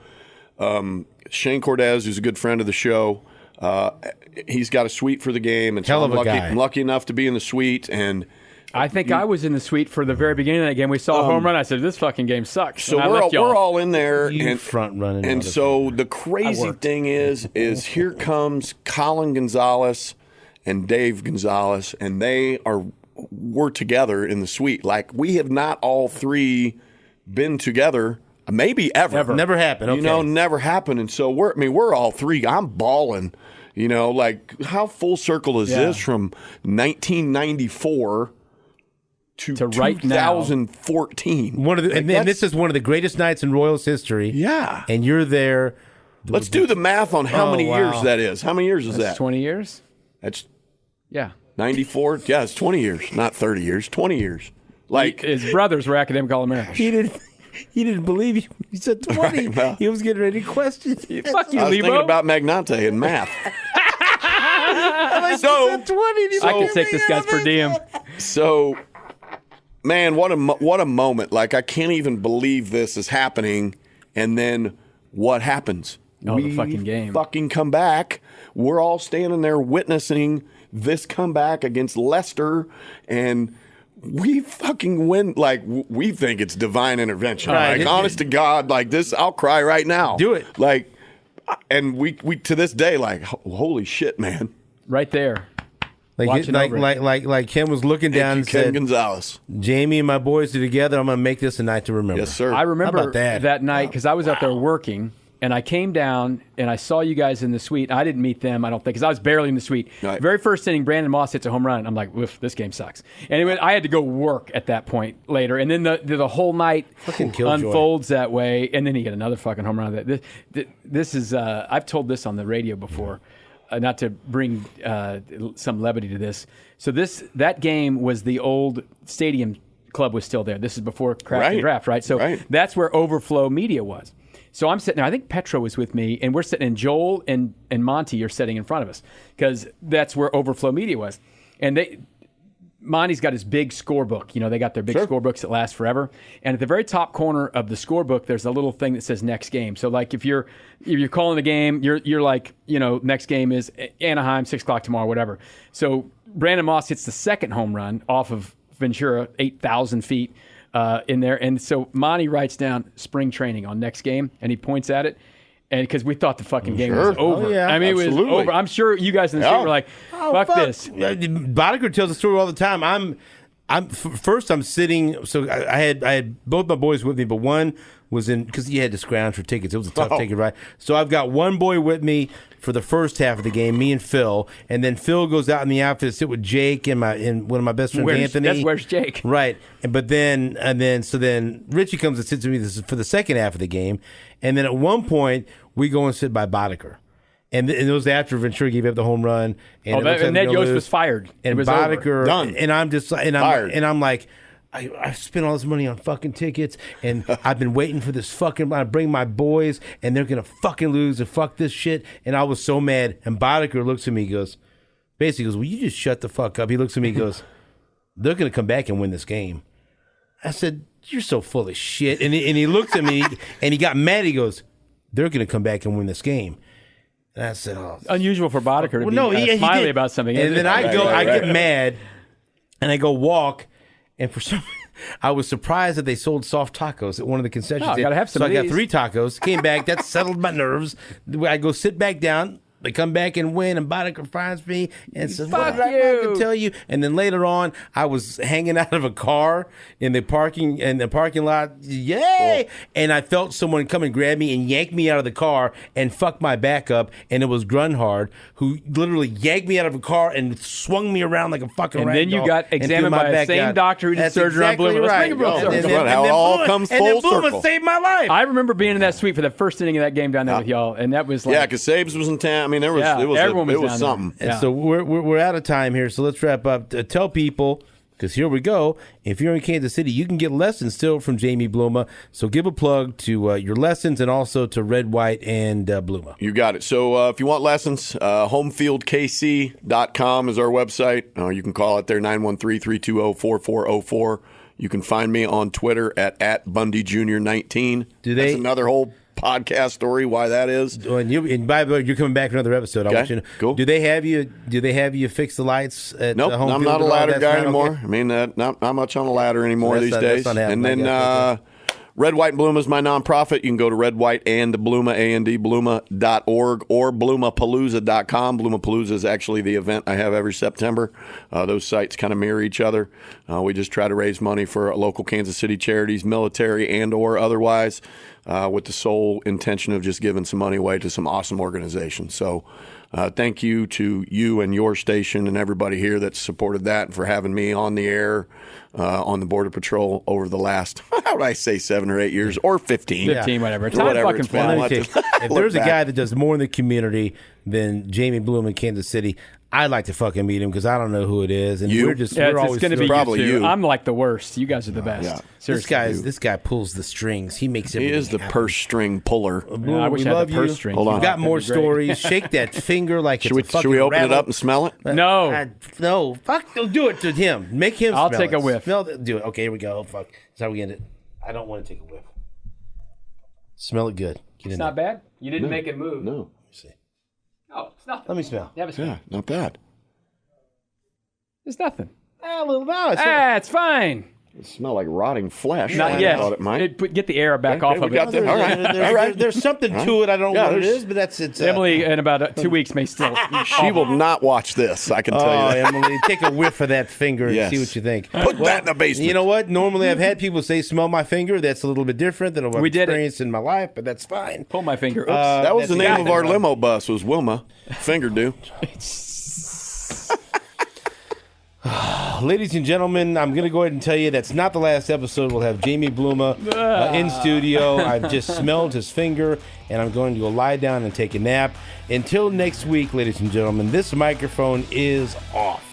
Shane Cortez, who's a good friend of the show, he's got a suite for the game. And so Hell of a guy. I'm lucky enough to be in the suite. And I think I was in the suite for the very beginning of that game. We saw a home run. I said, this fucking game sucks. so And I we're left y'all. all in there. You and front running. And so the crazy thing is here comes Colin Gonzalez and Dave Gonzalez, and we're together in the suite. Like, we have not all three been together, maybe ever. Never happened. Okay. Never happened. And so we're all three. I'm balling. Like, how full circle is this from 1994 to right now. 2014? And this is one of the greatest nights in Royals history. Yeah. And you're there. Let's do the math on how many wow. years that is. How many years is that? 20 years? That's Yeah. 94. Yeah, it's 20 years, not 30 years. 20 years. Like, His brothers were academic All-Americans. He didn't believe you. He said 20. Right, well. He was getting ready to question. Fuck you, I was thinking Lebo. about Magnante and math. So 20. I could take this guy's per diem. So, man, what a moment! Like, I can't even believe this is happening. And then what happens? The fucking game. Fucking come back. We're all standing there witnessing this comeback against Leicester, and we fucking win. Like, we think it's divine intervention. Right. Like, honest to God, like this, I'll cry right now. Do it. Like, and we to this day, like, holy shit, man. Right there. Like Ken was looking down and Thank you, Ken said, Gonzalez. Jamie and my boys are together. I'm going to make this a night to remember. Yes, sir. I remember How about that? night because I was out there working, and I came down and I saw you guys in the suite. I didn't meet them, I don't think, because I was barely in the suite. Right. Very first inning, Brandon Moss hits a home run. I'm like, "Woof, this game sucks." Anyway, I had to go work at that point later, and then the whole night killjoy. unfolds that way, and then you get another fucking home run. This is I've told this on the radio before. Not to bring some levity to this. So that game was the old Stadium Club was still there. This is before Craft and Draft, right? So that's where Overflow Media was. So I'm sitting there. I think Petro was with me, and we're sitting, and Joel and Monty are sitting in front of us because that's where Overflow Media was. And Monty's got his big scorebook. They got their big scorebooks that last forever. And at the very top corner of the scorebook, there's a little thing that says next game. So like if you're calling the game, you're like, next game is Anaheim, 6:00 tomorrow, whatever. So Brandon Moss hits the second home run off of Ventura, 8,000 feet in there. And so Monty writes down spring training on next game, and he points at it. And because we thought the fucking game was over. Oh, yeah. I mean, it was over. I'm sure you guys in the street were like, fuck this. Boddicker tells the story all the time. I'm sitting. So I had both my boys with me, but one was in, because you had to scrounge for tickets. It was a tough ticket ride. So I've got one boy with me for the first half of the game, me and Phil, and then Phil goes out in the outfit to sit with Jake and one of my best friends, Anthony. Where's Jake? Right, but then Richie comes and sits with me for the second half of the game, and then at one point we go and sit by Boddicker. And it was after Ventura gave up the home run. And Ned Yost was fired. And it was Boddicker, done. And I'm just Fired. And I'm like, I spent all this money on fucking tickets, and I've been waiting for this fucking. I bring my boys, and they're gonna fucking lose and fuck this shit. And I was so mad. And Boddicker looks at me, he goes, "Will you just shut the fuck up?" He looks at me, he goes, "They're gonna come back and win this game." I said, "You're so full of shit." And he looks at me, and he got mad. He goes, "They're gonna come back and win this game." And I said, "Oh, unusual for Boddicker to be smiley about something." And then I get mad, and I go walk, and for some reason, I was surprised that they sold soft tacos at one of the concessions. I gotta have some. So of I got these. 3 tacos. Came back. That settled my nerves. I go sit back down. They come back and win, and Boddicker finds me and says, "What did I fucking tell you?" And then later on, I was hanging out of a car in the parking lot. Yay! And I felt someone come and grab me and yank me out of the car and fuck my back up. And it was Grunhard, who literally yanked me out of a car and swung me around like a fucking And rag then you doll got and examined threw my by the back same out. doctor who did That's surgery on exactly Bluma. Let's right. bring Bluma And circle. then- How it all comes and then full Bluma circle. saved my life. I remember being in that suite for the first inning of that game down there with y'all, and that was like, Yeah, because Sabes was in town. I mean, everyone it was was down something. there. And Yeah. so we're out of time here, so let's wrap up. Tell people, because here we go. If you're in Kansas City, you can get lessons still from Jamie Bluma. So give a plug to your lessons and also to Red, White, and Bluma. You got it. So if you want lessons, homefieldkc.com is our website. You can call it there, 913-320-4404. You can find me on Twitter at BundyJr19. That's another whole podcast story why that is. And by the way, you're coming back for another episode. I want you to, cool. Do they have you fix the lights at Nope, home I'm field not a at all? ladder That's guy not anymore. okay? I mean, not much on a ladder anymore these days. That's not happening. And then Red, White, and Bluma is my nonprofit. You can go to Red, White, and Bluma, Bluma.org, or BlumaPalooza.com. Blumapalooza is actually the event I have every September. Those sites kind of mirror each other. We just try to raise money for local Kansas City charities, military and or otherwise, with the sole intention of just giving some money away to some awesome organizations. So thank you to you and your station and everybody here that's supported that, and for having me on the air on the Border Patrol over the last, how would I say, 7 or 8 years, or 15. 15, whatever. Time Whatever fucking it's been. flies. I'll have to If look there's a back. guy that does more in the community than Jamie Bluma in Kansas City, I'd like to fucking meet him because I don't know who it is. And You? we're It's always going to be Probably you, two. you. I'm like the worst. You guys are the best. Yeah. Seriously. this guy pulls the strings. He makes He everything is the happen. purse string puller. Bluma, I wish we I had love the purse you. string. Hold on. We've got That'd more be great. stories. Shake that finger like Should we, it's a fucking should we open rattle. it up and smell it? No. No, fuck. Don't do it to him. Make him. I'll smell take it. a whiff. Smell it. Do it. Okay, here we go. Fuck. That's how we end it. I don't want to take a whiff. Smell it good. Get It's in not there. bad. You didn't make it move. No. See. Oh, it's nothing. Let me smell. Have a smell. Yeah, not bad. It's nothing. A little. No, it's It's fine. It smells like rotting flesh. Not I yet. thought it might. Get the air back Okay, off we of got it. that. All right. There's, All right. there's something to it. I don't know what it is, but it's Emily, in about 2 weeks, may still. She will not watch this, I can tell Oh, you that. Emily, take a whiff of that finger and Yes. see what you think. Put that in the basement. You know what? Normally, I've had people say, "Smell my finger." That's a little bit different than what I've We did it. experienced in my life, but that's fine. Pull my finger. Oops. That was the That's name of our exactly limo bus, was Wilma. Finger do. Ladies and gentlemen, I'm going to go ahead and tell you that's not the last episode. We'll have Jamie Bluma in studio. I've just smelled his finger, and I'm going to go lie down and take a nap. Until next week, ladies and gentlemen, this microphone is off.